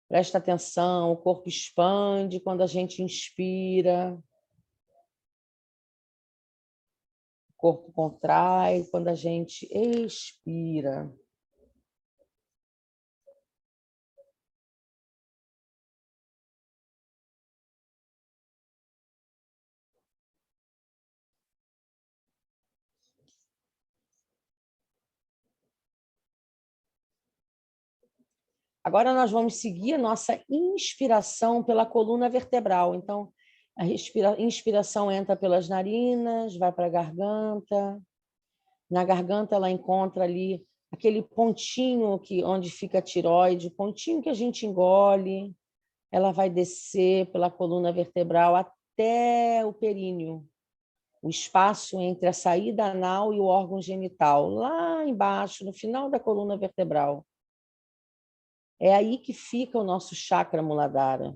Presta atenção, o corpo expande quando a gente inspira, o corpo contrai quando a gente expira. Agora nós vamos seguir a nossa inspiração pela coluna vertebral. Então, A inspiração entra pelas narinas, vai para a garganta. Na garganta ela encontra ali aquele pontinho onde fica a tireoide, o pontinho que a gente engole. Ela vai descer pela coluna vertebral até o períneo, o espaço entre a saída anal e o órgão genital, lá embaixo, no final da coluna vertebral. É aí que fica o nosso chakra Muladhara.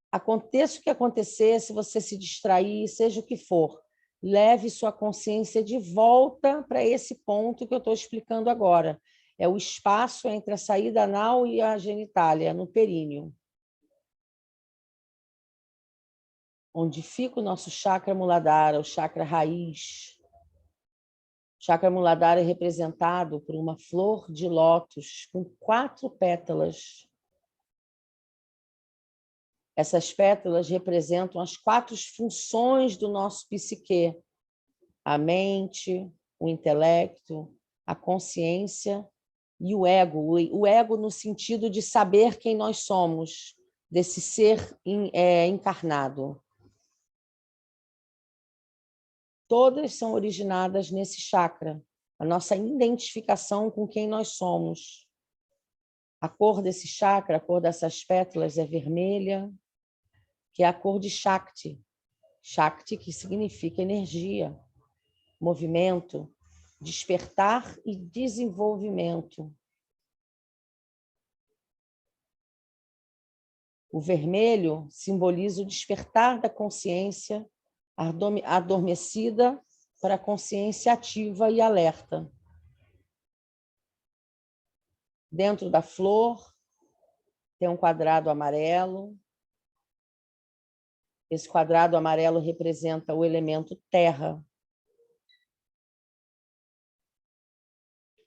Aconteça o que acontecer, se você se distrair, seja o que for, leve sua consciência de volta para esse ponto que eu estou explicando agora. É o espaço entre a saída anal e a genitália, no períneo. Onde fica o nosso chakra Muladhara, o chakra raiz. O chakra Muladhara é representado por uma flor de lótus com 4 pétalas. Essas pétalas representam as 4 funções do nosso psique: a mente, o intelecto, a consciência e o ego. O ego no sentido de saber quem nós somos, desse ser encarnado. Todas são originadas nesse chakra, a nossa identificação com quem nós somos. A cor desse chakra, a cor dessas pétalas é vermelha, que é a cor de Shakti. Shakti, que significa energia, movimento, despertar e desenvolvimento. O vermelho simboliza o despertar da consciência adormecida para a consciência ativa e alerta. Dentro da flor tem um quadrado amarelo. Esse quadrado amarelo representa o elemento terra.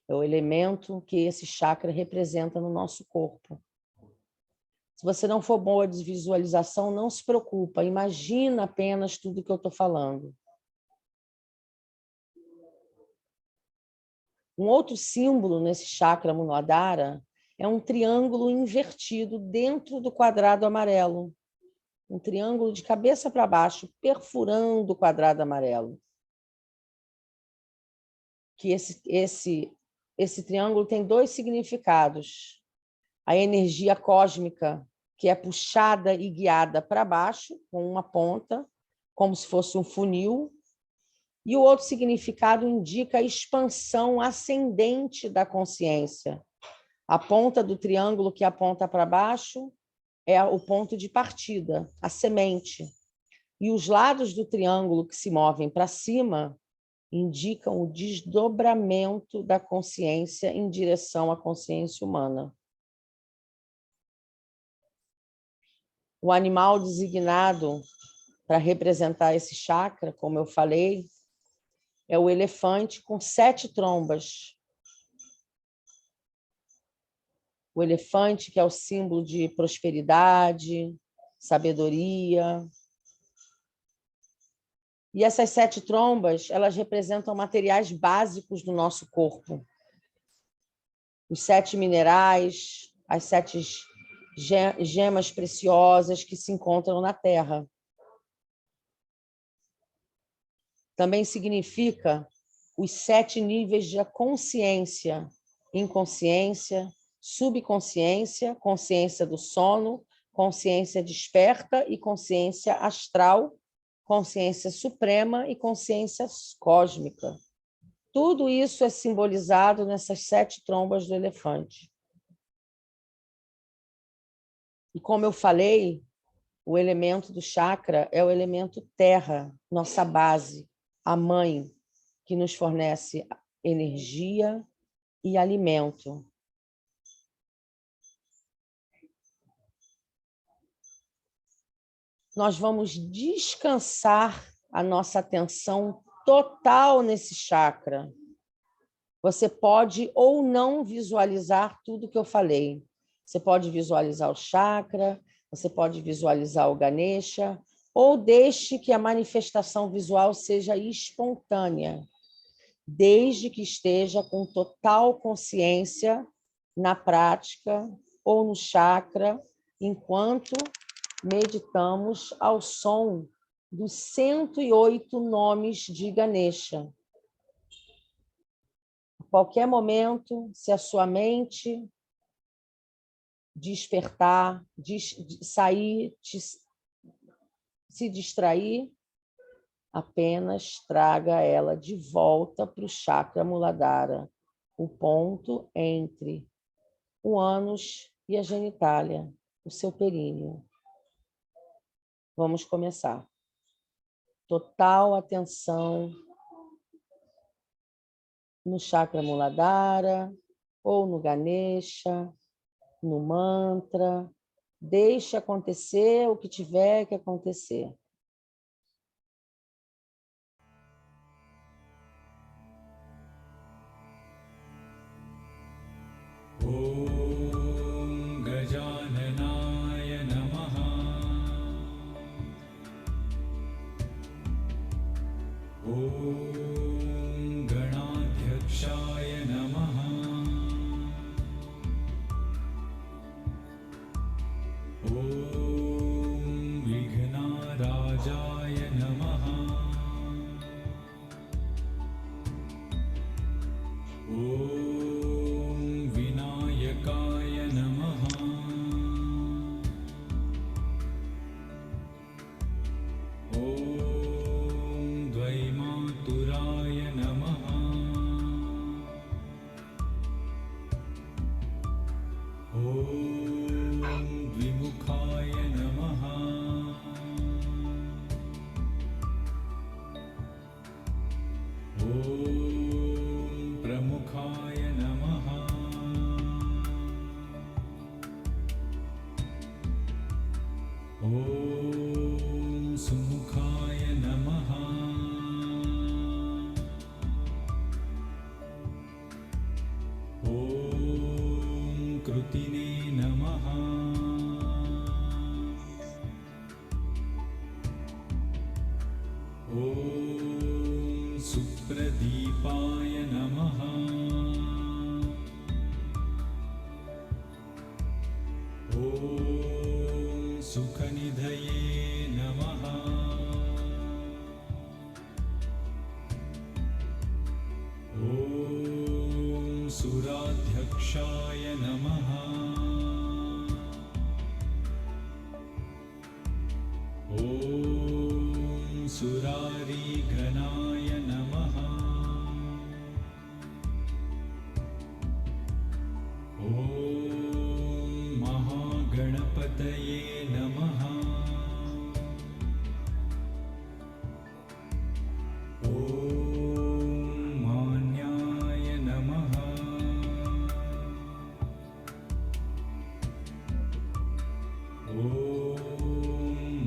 É o elemento que esse chakra representa no nosso corpo. Se você não for boa de visualização, não se preocupa. Imagina apenas tudo que eu estou falando. Um outro símbolo nesse chakra Muladhara é um triângulo invertido dentro do quadrado amarelo. Um triângulo de cabeça para baixo, perfurando o quadrado amarelo. Que esse triângulo tem 2 significados. A energia cósmica, que é puxada e guiada para baixo, com uma ponta, como se fosse um funil. E o outro significado indica a expansão ascendente da consciência. A ponta do triângulo que aponta para baixo é o ponto de partida, a semente. E os lados do triângulo que se movem para cima indicam o desdobramento da consciência em direção à consciência humana. O animal designado para representar esse chakra, como eu falei, é o elefante com 7 trombas. O elefante, que é o símbolo de prosperidade, sabedoria. E essas 7 trombas, elas representam materiais básicos do nosso corpo. Os 7 minerais, as 7 gemas preciosas que se encontram na Terra. Também significa os 7 níveis de consciência: inconsciência, subconsciência, consciência do sono, consciência desperta e consciência astral, consciência suprema e consciência cósmica. Tudo isso é simbolizado nessas 7 trombas do elefante. E como eu falei, o elemento do chakra é o elemento terra, nossa base, a mãe, que nos fornece energia e alimento. Nós vamos descansar a nossa atenção total nesse chakra. Você pode ou não visualizar tudo que eu falei. Você pode visualizar o chakra, você pode visualizar o Ganesha, ou deixe que a manifestação visual seja espontânea, desde que esteja com total consciência na prática ou no chakra, enquanto meditamos ao som dos 108 nomes de Ganesha. A qualquer momento, se a sua mente despertar, sair, se distrair, apenas traga ela de volta para o chakra Muladhara, o ponto entre o ânus e a genitália, o seu períneo. Vamos começar. Total atenção no chakra Muladhara ou no Ganesha, no mantra. Deixe acontecer o que tiver que acontecer. Om Gajananaya Namaha. Om Ganadhyakshaya Namaha. Om Vighnarajaya Namaha. Om Vinayakaya Namaha. Om Dvaimaturaya Namaha. Om Dvimukhaya Namaha. Om Pramukhaya Namaha. Om Sumukhaya Namaha. Om Krutine Namaha. Om Supradipaya Namaha. Om Sukhanidhaye Namaha. Om Suradhyakshaya Namaha. Om Surarighanaya Namaha. Om Mahaganapataye Namaha. Om Manyaya Namaha. Om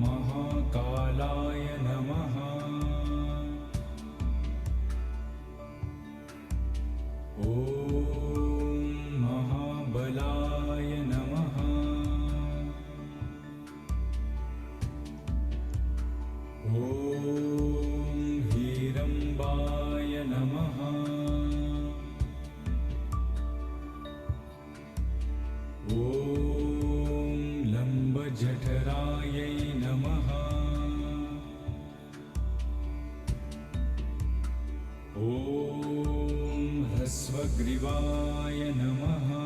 Mahakalaya Namaha. Om Mahabalaya Namaha. Om Hirambaya Namaha. Om Lambajatharaya Namaha. Om Hrasvagrivaya Namaha.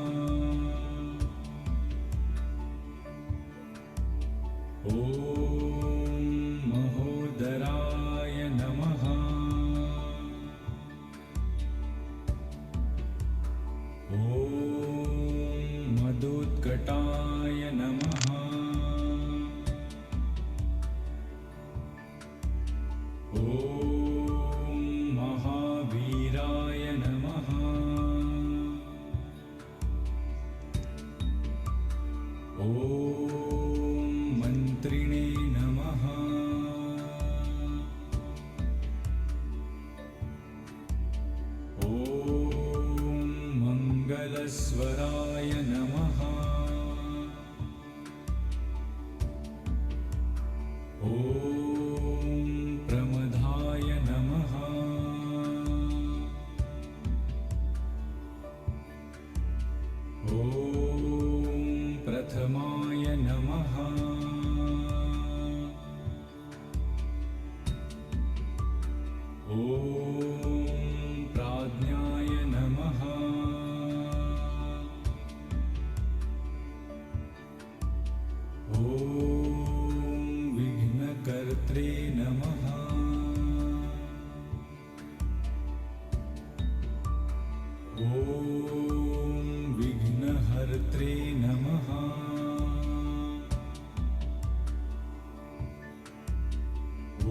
Om Mahodaraya Namaha. Om Madutkataya Namaha. Om Mahaviraya Namaha. Om Mantrine Namaha. Om Mangalaswaraya Namaha. Om Pramadhaya ॐ प्राज्ञाय नमः। ॐ विघ्नकर्त्रे नमः। ॐ विघ्नहर्त्रे नमः। ॐ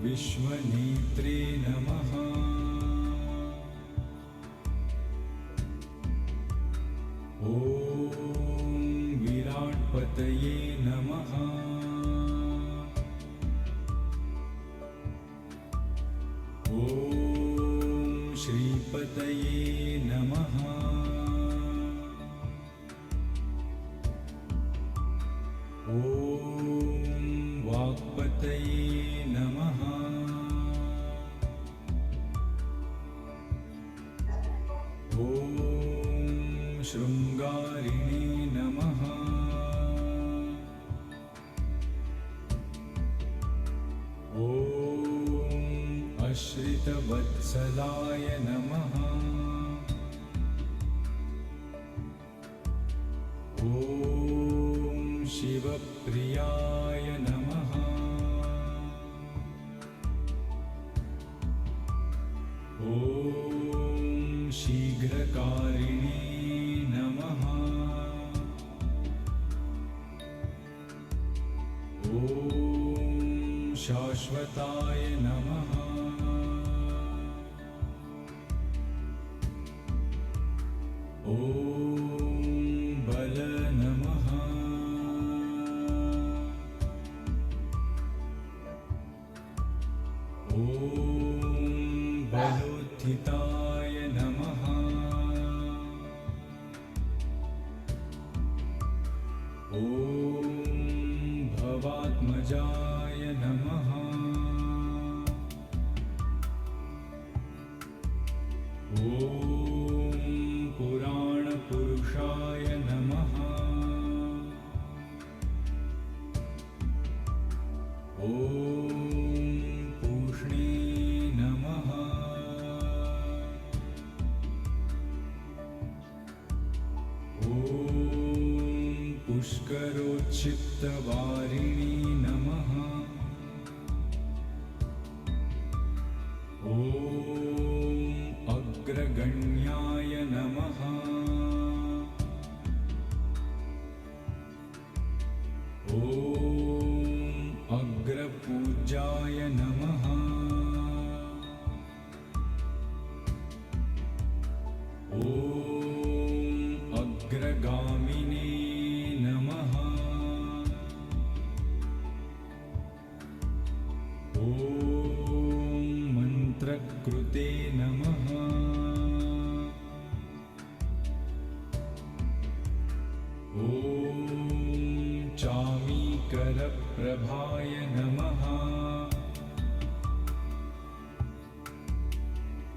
विश्वनेत्रे नमः। ॐ विराट्पतये नमः। ॐ श्रीपतये नमः। ॐ वाक्पतये नमः। ॐ शृङ्गारिणे नमः। ॐ अश्रितवत्सलाय नमः। ॐ शिवप्रियाय नमः। ॐ शीघ्रकारिणे नमः। ॐ शाश्वताय नमः। ॐ बल नमः। ॐ बलोत्थिताय नमः। ॐ भवात्मजाय नमः। ॐ पुराणपुरुषाय नमः। ॐ पूष्णे नमः। ॐ पुष्करोच्छित्तवारिणे नमः। ॐ अग्रगण्याय नमः। ॐ अग्रपूज्याय नमः। ॐ अग्रगामिने नमः। ॐ मन्त्रकृते नमः। ॐ चामीकरप्रभाय नमः।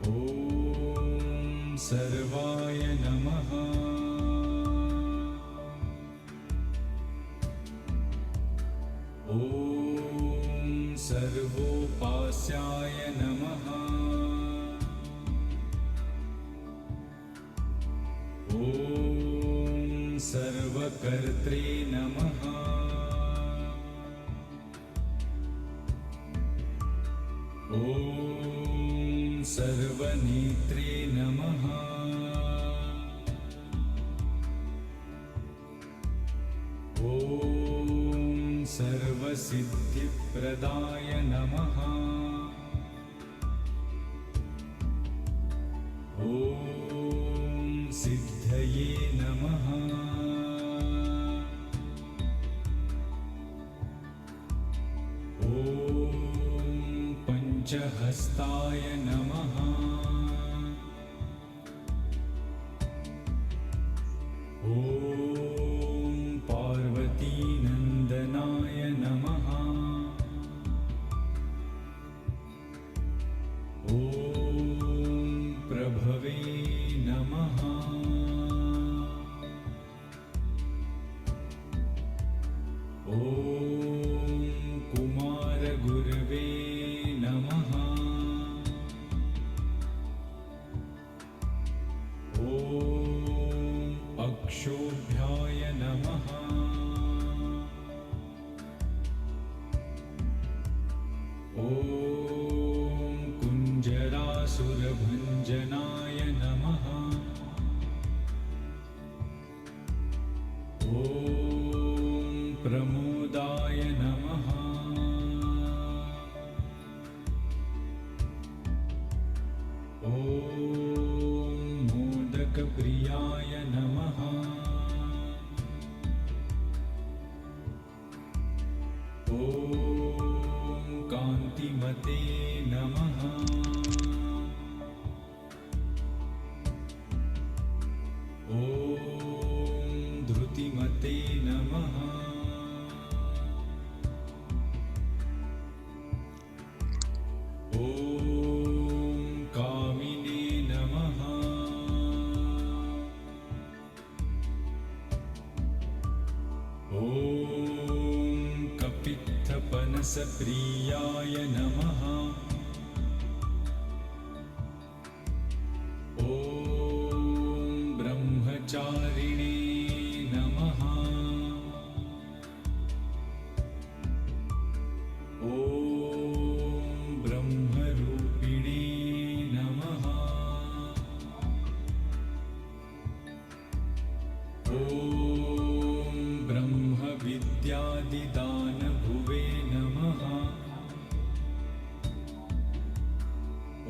ॐ सर्वाय नमः। ॐ सर्वोपास्याय नमः। ॐ सर्वकर्त्रे नमः। ॐ सर्वनेत्रे नमः। ॐ सर्वसिद्धिप्रदाय नमः। ॐ सिद्धये नमः। ॐ पञ्चहस्ताय नमः। ॐ पार्वतीनन्दनाय नमः। ॐ प्रभवे नमः। ॐ कुमारगुरवे नमः। ॐ कुञ्जरासुरभञ्जनाय नमः। ॐ प्रमोदाय नमः। ॐ मोदकप्रियाय नमः। ॐ कान्तिमते नमः। ॐ धृतिमते नमः। ॐ कामिने नमः। ॐ कपित्थपनसप्रियाय नमः। ॐ ब्रह्मचारिणे नमः। ॐ ब्रह्मरूपिणे नमः। ॐ ब्रह्मविद्यादिदानभुवे नमः।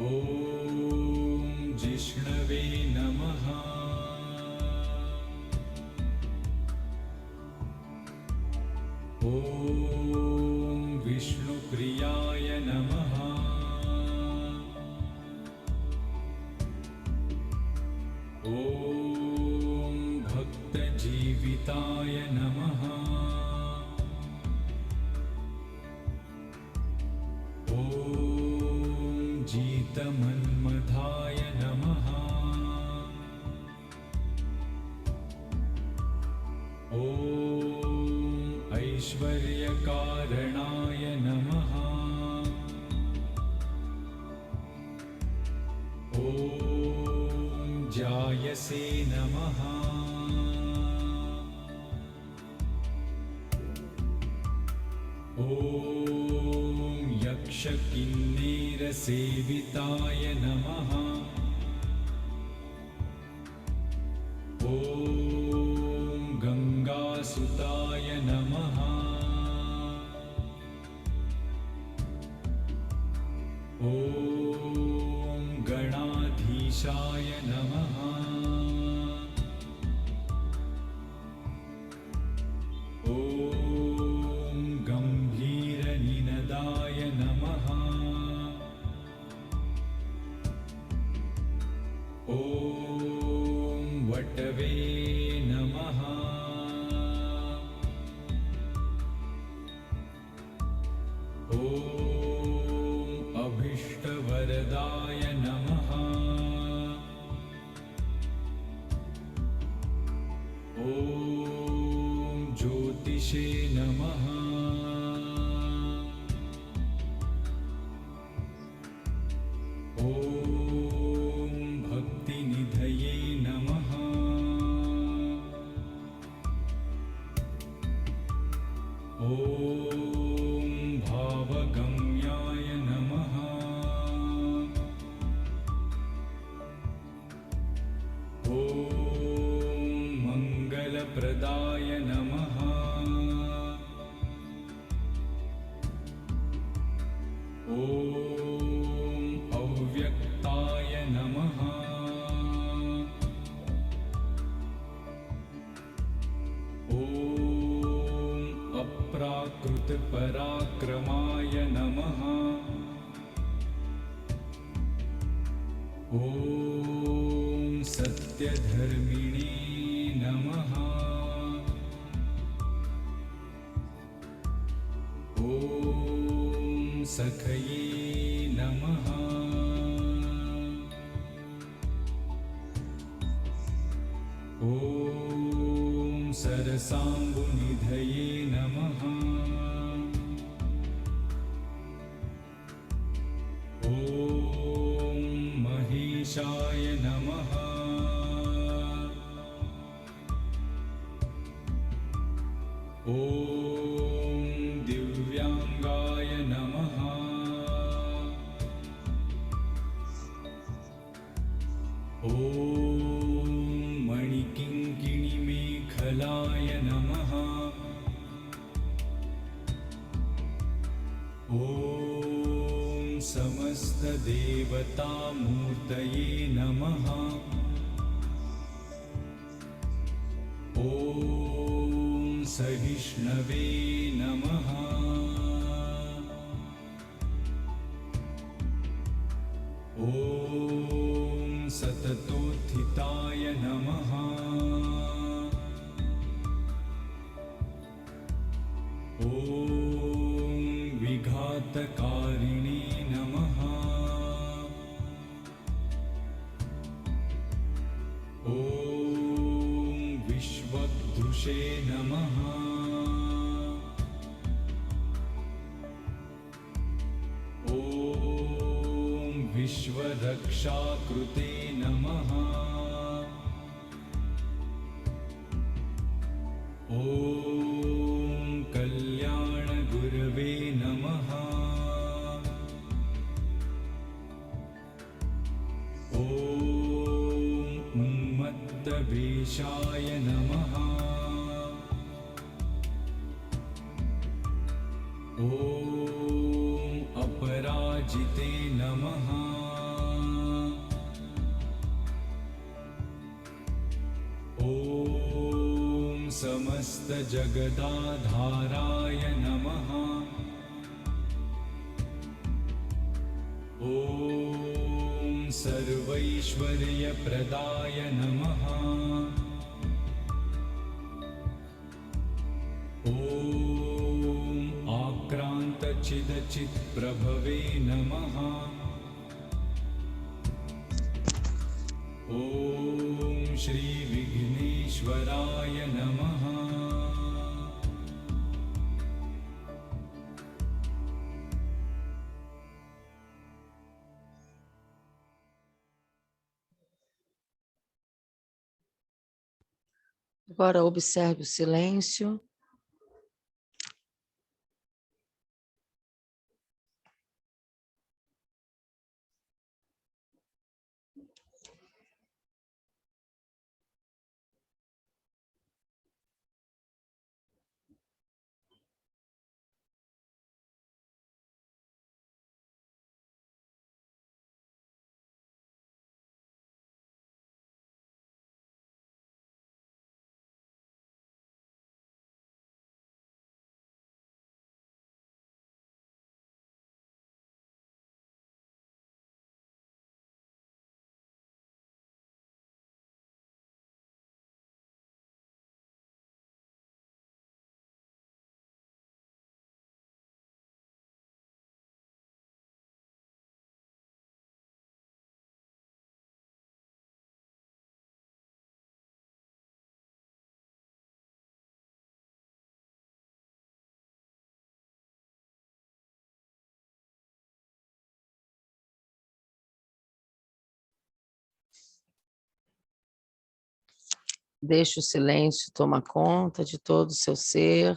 ॐ जिष्णवे नमः। ॐ विष्णुप्रियाय नमः। ॐ भक्तजीविताय नमः। ॐ जीतमन्मथाय नमः। ॐ ऐश्वर्यकारणाय नमः। ॐ जायसे नमः। ॐ यक्षकिन्नेरसेविताय नमः। ॐ गङ्गासुताय नमः। ॐ गणाधीशाय नमः। ॐ गम्भीरनिनदाय नमः। ॐ वटवे नमः। ॐ अभीष्टवरदाय नमः। ॐ ज्योतिषे नमः। ॐ भक्तिनिधये नमः। ॐ भावगम्याय नमः। ॐ मङ्गलप्रदाय नमः। ॐ अव्यक्ताय नमः। ॐ अप्राकृतपराक्रमाय नमः। ॐ सत्यधर्मिणे नमः। ॐ सखये नमः। ॐ सरसाम्बुनिधये नमः। ॐ महेशाय नमः। ॐ दिव्यांगाय नमः। समस्तदेवतामूर्तये नमः ॐ सहिष्णवे नमः ॐ सततोत्थिताय नमः ॐ विघातकारिणे नमः ॐ विश्वक्दृशे नमः ॐ विश्वरक्षाकृते नमः ॐ कल्याणगुरवे नमः ॐ उन्मत्तवेषाय नमः ॐ अपराजिते नमः ॐ समस्तजगदाधाराय नमः ॐ सर्वैश्वर्यप्रदाय नमः ॐ आक्रान्तचिदचित्प्रभवे नमः ॐ श्रीविघ्नेश्वराय नमः Agora observe o silêncio. Deixe o silêncio tomar conta de todo o seu ser.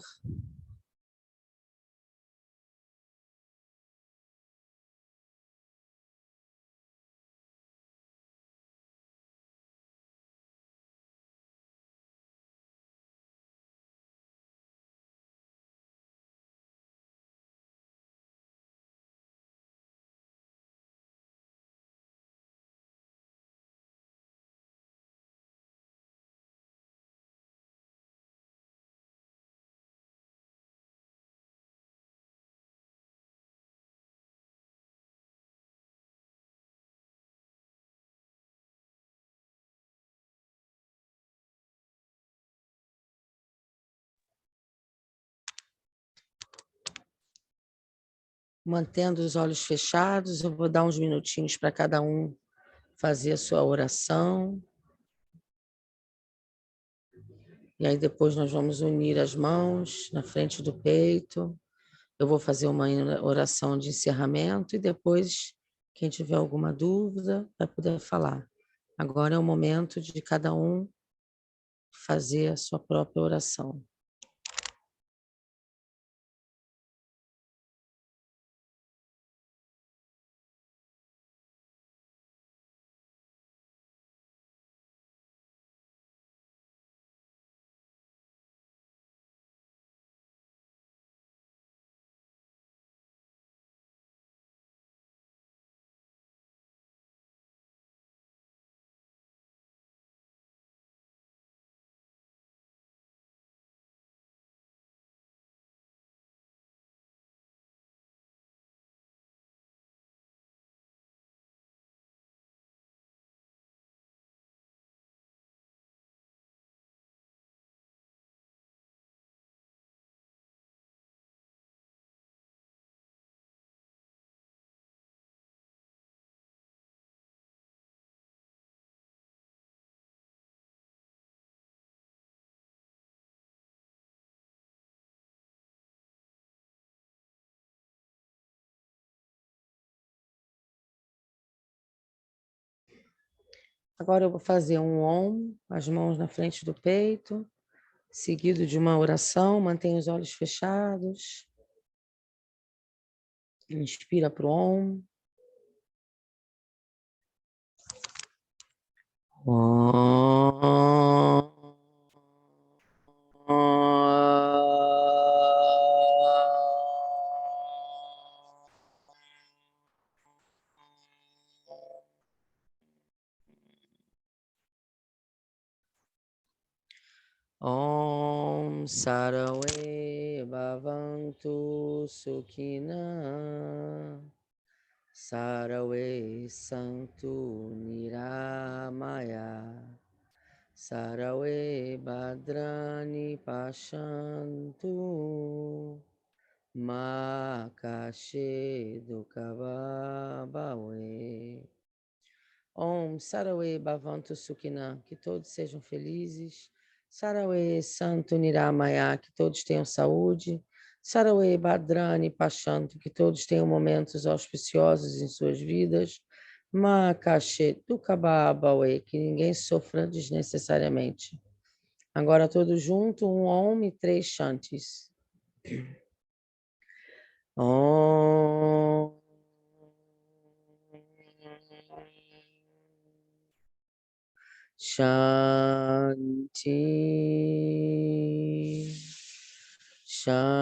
Mantendo os olhos fechados, eu vou dar uns minutinhos para cada um fazer a sua oração. E aí depois nós vamos unir as mãos na frente do peito. Eu vou fazer uma oração de encerramento e depois, quem tiver alguma dúvida, vai poder falar. Agora é o momento de cada um fazer a sua própria oração. Agora eu vou fazer um Om, as mãos na frente do peito, seguido de uma oração. Mantenha os olhos fechados. Inspira para o Om. Om Sarave Bhavantu Sukhina Sarave Santu Niramaya Sarave Bhadrani Pashantu Ma Kashe Dukhabhawe. Om Sarave Bhavantu Sukhina, que todos sejam felizes. Sarave Santu Niramaya, que todos tenham saúde. Sarave Bhadrani Pashantu, que todos tenham momentos auspiciosos em suas vidas. Ma Kashe Dukhabhawe, que ninguém sofra desnecessariamente. Agora todos juntos, um Om e 3 Shantis. Om. Shanti, Shanti,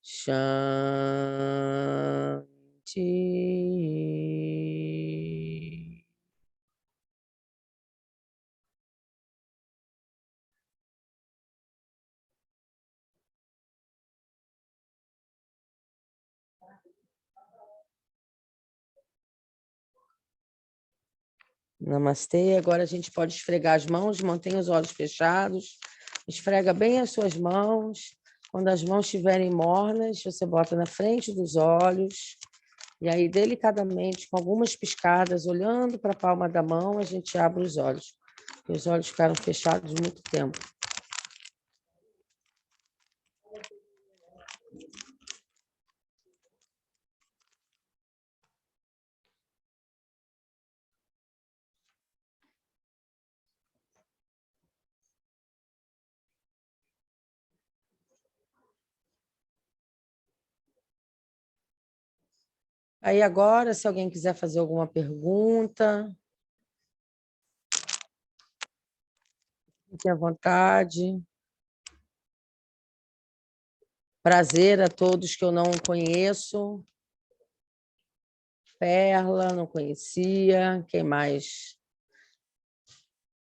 Shanti. Namastê. Agora a gente pode esfregar as mãos, mantenha os olhos fechados, esfrega bem as suas mãos. Quando as mãos estiverem mornas, você bota na frente dos olhos e aí, delicadamente, com algumas piscadas, olhando para a palma da mão, a gente abre os olhos. Porque os olhos ficaram fechados muito tempo. Aí agora, se alguém quiser fazer alguma pergunta, fique à vontade. Prazer a todos que eu não conheço. Perla, não conhecia. Quem mais?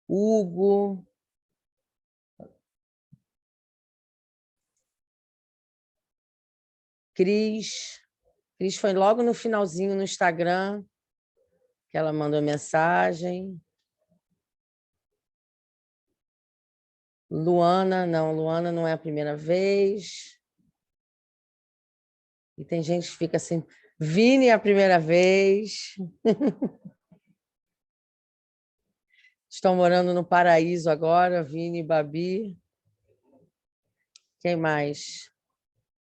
Hugo. Cris. Cris foi logo no finalzinho no Instagram, que ela mandou mensagem. Luana não é a primeira vez. E tem gente que fica assim, Vini é a primeira vez. Estão morando no paraíso agora, Vini e Babi. Quem mais?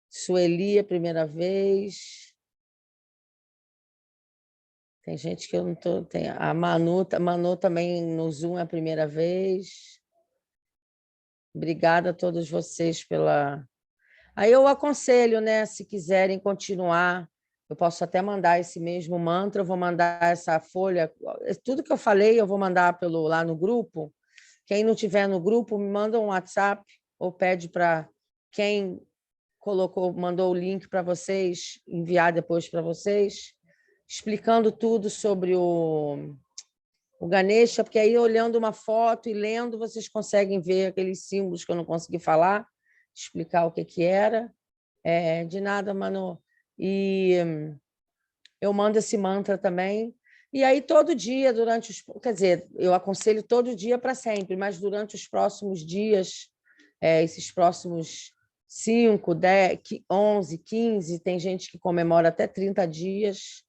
Sueli é a primeira vez. Tem gente que eu não estou... A Manu também no Zoom é a primeira vez. Obrigada a todos vocês pela... Aí eu aconselho, né? Se quiserem continuar, eu posso até mandar esse mesmo mantra, eu vou mandar essa folha, tudo que eu falei eu vou mandar lá no grupo. Quem não tiver no grupo, me manda um WhatsApp ou pede para quem mandou o link para vocês, enviar depois para vocês, explicando tudo sobre o Ganesha, porque aí olhando uma foto e lendo, vocês conseguem ver aqueles símbolos que eu não consegui falar, explicar o que era. De nada, Manu. E eu mando esse mantra também. E aí, todo dia, quer dizer, eu aconselho todo dia para sempre, mas durante os próximos dias, esses próximos 5, 10, 11, 15, tem gente que comemora até 30 dias.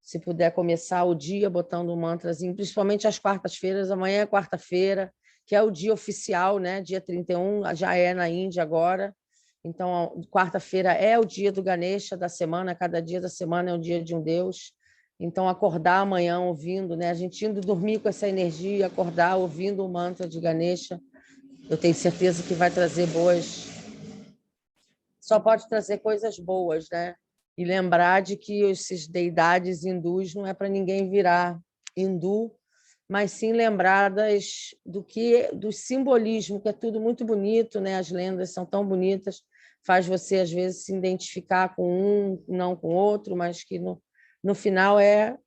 Se puder começar o dia botando um mantrazinho, principalmente às quartas-feiras, amanhã é quarta-feira, que é o dia oficial, né? Dia 31, já é na Índia agora. Então, quarta-feira é o dia do Ganesha da semana, cada dia da semana é um dia de um Deus. Então, acordar amanhã ouvindo, né? A gente indo dormir com essa energia, acordar ouvindo o mantra de Ganesha, eu tenho certeza que vai trazer boas... Só pode trazer coisas boas, né? E lembrar de que esses deidades hindus não é para ninguém virar hindu, mas sim lembrar do simbolismo, que é tudo muito bonito, né? As lendas são tão bonitas, faz você, às vezes, se identificar com um, não com outro, mas que no final é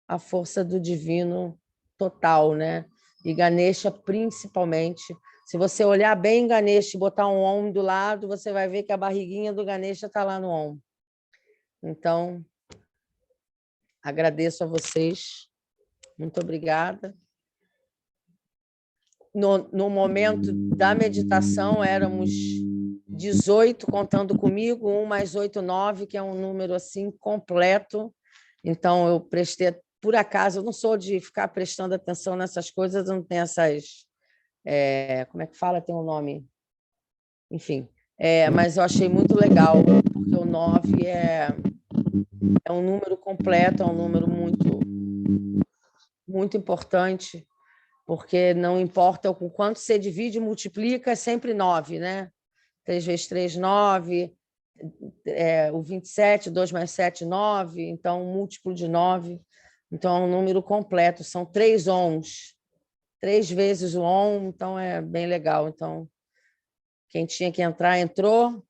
a força do divino total, né? E Ganesha, principalmente. Se você olhar bem Ganesha e botar um Om do lado, você vai ver que a barriguinha do Ganesha está lá no Om. Então, agradeço a vocês. Muito obrigada. No momento da meditação, éramos 18, contando comigo, 1 mais 8, 9, que é um número assim completo. Então, eu prestei, por acaso, eu não sou de ficar prestando atenção nessas coisas, eu não tenho essas... como é que fala? Tem um nome. Enfim, mas eu achei muito legal, porque o 9 é um número completo, é um número muito, muito importante, porque não importa com quanto você divide e multiplica, é sempre 9, né? 3 vezes 3, 9, o 27, 2 mais 7, 9, então um múltiplo de 9. Então, é um número completo, são 3 ons, 3 vezes o on, então é bem legal. Então, quem tinha que entrar, entrou.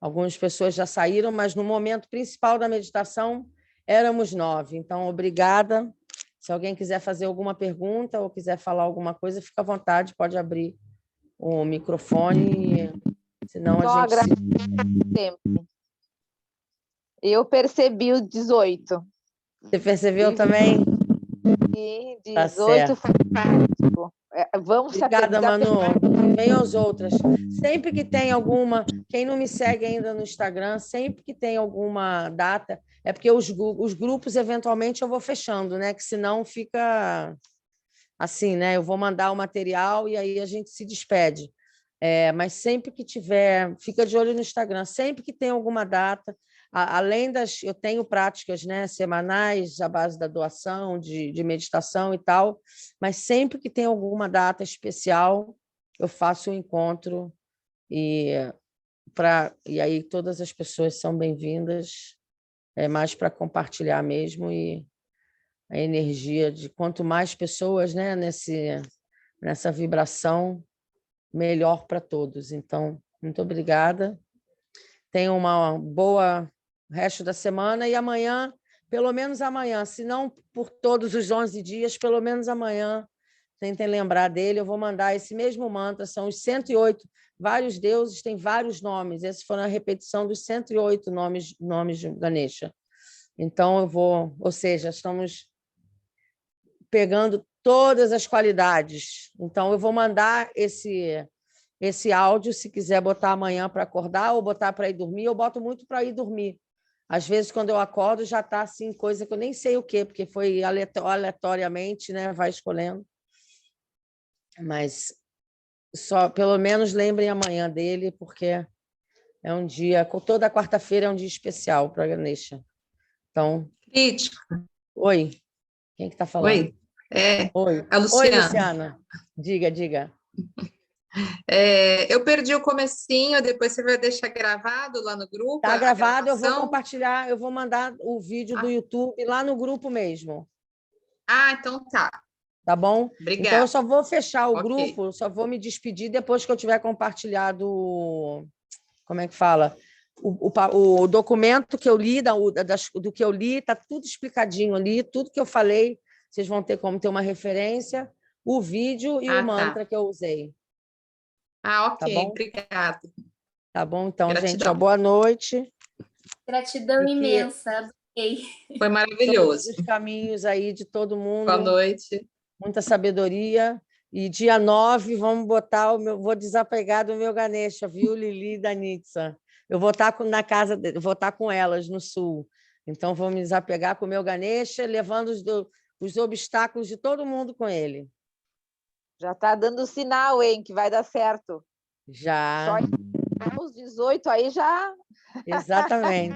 Algumas pessoas já saíram, mas no momento principal da meditação éramos 9. Então, obrigada. Se alguém quiser fazer alguma pergunta ou quiser falar alguma coisa, fica à vontade, pode abrir o microfone, senão a Só gente se... sempre. Eu percebi o 18. Você percebeu também? E Tá 18 certo. fantástico. Vamos Obrigada, se Manu. Venham as outras. Sempre que tem alguma... Quem não me segue ainda no Instagram, sempre que tem alguma data, é porque os grupos, eventualmente, eu vou fechando, né? Que senão fica assim, né? Eu vou mandar o material e aí a gente se despede. Mas sempre que tiver, fica de olho no Instagram, sempre que tem alguma data, além das... Eu tenho práticas, né, semanais, à base da doação, de meditação e tal, mas sempre que tem alguma data especial, eu faço um encontro e, e aí todas as pessoas são bem-vindas, é mais para compartilhar mesmo e a energia de quanto mais pessoas, né, nessa vibração, melhor para todos. Então, muito obrigada. Tenham uma boa resto da semana e amanhã, pelo menos amanhã, se não por todos os 11 dias, pelo menos amanhã, tentem lembrar dele. Eu vou mandar esse mesmo mantra, são os 108. Vários deuses têm vários nomes. Esses foram a repetição dos 108 nomes de Ganesha. Então, eu vou... Ou seja, estamos pegando todas as qualidades. Então, eu vou mandar esse áudio, se quiser botar amanhã para acordar ou botar para ir dormir. Eu boto muito para ir dormir. Às vezes, quando eu acordo, já está assim, coisa que eu nem sei o quê, porque foi aleatoriamente, né? Vai escolhendo. Mas só, pelo menos lembrem amanhã dele, porque é um dia, toda quarta-feira é um dia especial para a Ganesha. Então, Crítica. oi, quem que está falando? Oi, Oi. a Oi, Luciana. Luciana. Diga. Eu perdi o comecinho, depois você vai deixar gravado lá no grupo? Está gravado, eu vou gravação? compartilhar, eu vou mandar o vídeo do YouTube lá no grupo mesmo. Então tá. Tá bom? Obrigada. Então, eu só vou fechar o Ok. grupo, só vou me despedir depois que eu tiver compartilhado, como é que fala? O documento que eu li, do que eu li, está tudo explicadinho ali, tudo que eu falei, vocês vão ter como ter uma referência, o vídeo e o mantra que eu usei. Ok, tá bom? obrigada. Tá bom? Então, Gratidão. gente, boa noite. Gratidão imensa, adorei. Foi maravilhoso. Todos os caminhos aí de todo mundo. Boa noite. Muita sabedoria. E dia 9, vamos botar vou desapegar do meu Ganesha, viu, Lili e Danitza? Eu vou estar na casa, vou estar com elas no sul. Então, vou me desapegar com o meu Ganesha, levando os obstáculos de todo mundo com ele. Já está dando sinal, hein, que vai dar certo. Já. Só Os 18 aí já. Exatamente.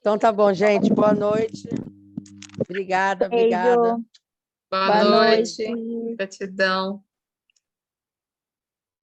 Então tá bom, gente. Boa noite. Obrigada, obrigada. Beijo. Boa Boa noite. noite. Gratidão.